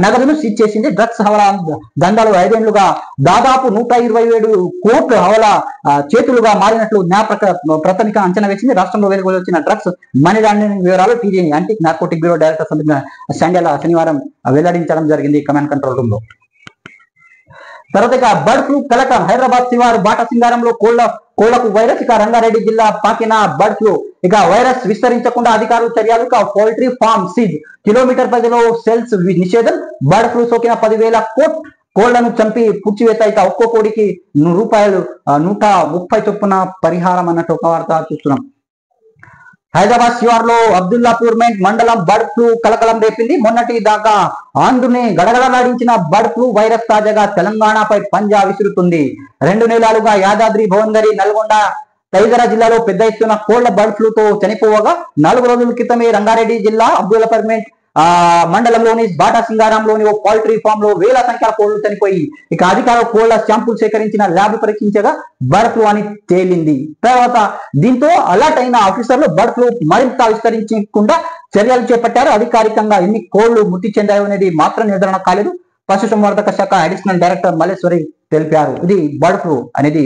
నగదును సీజ్ చేసింది. డ్రగ్స్ హవాలా దందాలు 5 ఏళ్లుగా దాదాపు 127 కోట్ల హవాలా చేతులుగా మారినట్లు ప్రాథమిక అంచనా వేసింది. రాష్ట్రంలో వెలుగులో వచ్చిన డ్రగ్స్ మనీ లాండరింగ్ వివరాలు TG anti narcotic bureau director Sandilya శనివారం వెల్లడించడం జరిగింది కమాండ్ కంట్రోల్ రూమ్ లో. తర్వాత బర్డ్ ఫ్లూ కలకం. హైదరాబాద్ శివారు బాట సింగారంలో కోళ్లకు వైరస్. ఇక రంగారెడ్డి జిల్లా పాకిన బర్డ్ ఫ్లూ. ఇక వైరస్ విస్తరించకుండా అధికారులు చర్యలు. ఇక పౌల్ట్రీ ఫార్మ్ సీజ్. కిలోమీటర్ పరిధిలో సెల్స్ నిషేధం. బర్డ్ ఫ్లూ సోకిన 10,000 కోళ్లను చంపి పూడ్చివేత. ఇక ఒక్కో కోడికి రూపాయలు 130 చొప్పున పరిహారం అన్నట్టు ఒక వార్త చూస్తున్నాం. హైదరాబాద్ శివార్లో అబ్దుల్లాపూర్ మండలం బర్డ్ ఫ్లూ కలకలం రేపింది. మొన్నటి దాకా ఆంధ్రుని గడగడలాడించిన బర్డ్ ఫ్లూ వైరస్ తాజాగా తెలంగాణపై పంజా విసురుతుంది. 2 నెలలుగా యాదాద్రి, భువనగిరి, నల్గొండ తదితర జిల్లాలో పెద్ద ఎత్తున కోళ్ల బర్డ్ ఫ్లూతో చనిపోవగా 4 రోజుల క్రితమే రంగారెడ్డి జిల్లా అబ్దుల్లాపూర్ మండలంలోని బాటా సింగారంలోని ఓ పౌల్ట్రీ ఫామ్ లో వేల సంఖ్యలో కోళ్లు చనిపోయి ఇక అధికారులు కోళ్ల శాంపుల్ సేకరించిన ల్యాబ్ పరీక్షించగా బర్డ్ ఫ్లూ అని తేలింది. తర్వాత దీంతో అలర్ట్ అయిన ఆఫీసర్లు బర్డ్ ఫ్లూ మరింత విస్తరించకుండా చర్యలు చేపట్టారు. అధికారికంగా ఎన్ని కోళ్లు మృతి చెందాయో అనేది మాత్రం నిర్ధారణ కాలేదు. పశుసంవర్ధక శాఖ అడిషనల్ డైరెక్టర్ మల్లేశ్వరి తెలిపారు. ఇది బర్డ్ ఫ్లూ అనేది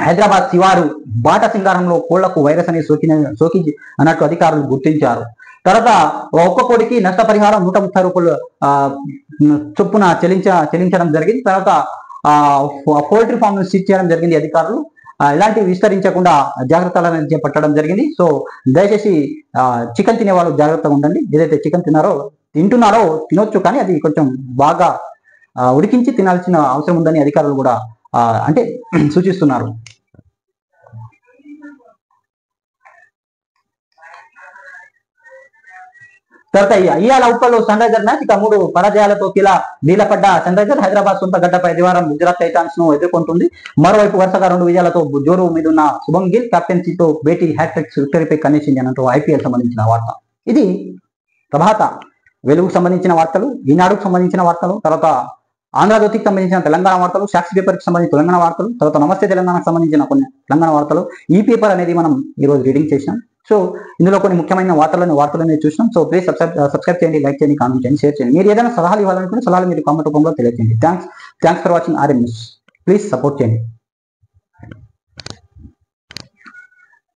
హైదరాబాద్ శివారు బాట సింగారంలో కోళ్లకు వైరస్ అనేది సోకి అన్నట్టు అధికారులు గుర్తించారు. తర్వాత ఒక్క కోడికి నష్టపరిహారం 130 రూపాయలు చొప్పున చెల్లించడం జరిగింది. తర్వాత పౌల్ట్రీ ఫామ్ ను సీజ్ చేయడం జరిగింది అధికారులు. ఇలాంటివి విస్తరించకుండా జాగ్రత్తలను చేపట్టడం జరిగింది. సో దయచేసి చికెన్ తినే వాళ్ళు జాగ్రత్తగా ఉండండి. ఏదైతే చికెన్ తింటున్నారో తినొచ్చు, కానీ అది కొంచెం బాగా ఉడికించి తినాల్సిన అవసరం ఉందని అధికారులు కూడా అంటే సూచిస్తున్నారు. తర్వాత ఇవాళ ఉప్పల్లో సన్ రైజర్ మ్యాచ్ ఇక 3 పరాజయాలతో కీలా నీలపడ్డ సన్ రైజర్ హైదరాబాద్ సొంత గడ్డపై ఆదివారం గుజరాత్ టైటాన్స్ ను ఎదుర్కొంటుంది. మరోవైపు వరుసగా 2 విజయాలతో జోరు మీదున్న శుభం గిల్ కెప్టెన్సీతో భేటీ హ్యాట్రిక్స్ విక్టరీపై కన్నేసింది అన్నట్టు ఐపీఎల్ సంబంధించిన వార్త. ఇది ప్రభాత వెలుగుకు సంబంధించిన వార్తలు, ఈనాడుకు సంబంధించిన వార్తలు, తర్వాత ఆంధ్రజ్యోతికి సంబంధించిన తెలంగాణ వార్తలు, సాక్షి పేపర్కి సంబంధించిన తెలంగాణ వార్తలు, తర్వాత నమస్తే తెలంగాణకు సంబంధించిన కొన్ని తెలంగాణ వార్తలు. ఈ పేపర్ అనేది మనం ఈరోజు రీడింగ్ చేసినాం. సో ఇందులో కొన్ని ముఖ్యమైన వార్తలను చూసినాం. సో ప్లీజ్ సబ్స్క్రైబ్ చేయండి, లైక్ చేయండి, కామెంట్ చేయండి, షేర్ చేయండి. మీరు ఏదైనా సలహాలు ఇవ్వాలనుకుంటే సలహాలు మీరు కామెంట్ రూపంలో తెలియజేయండి. Thanks for watching RM news. Please support చేయండి.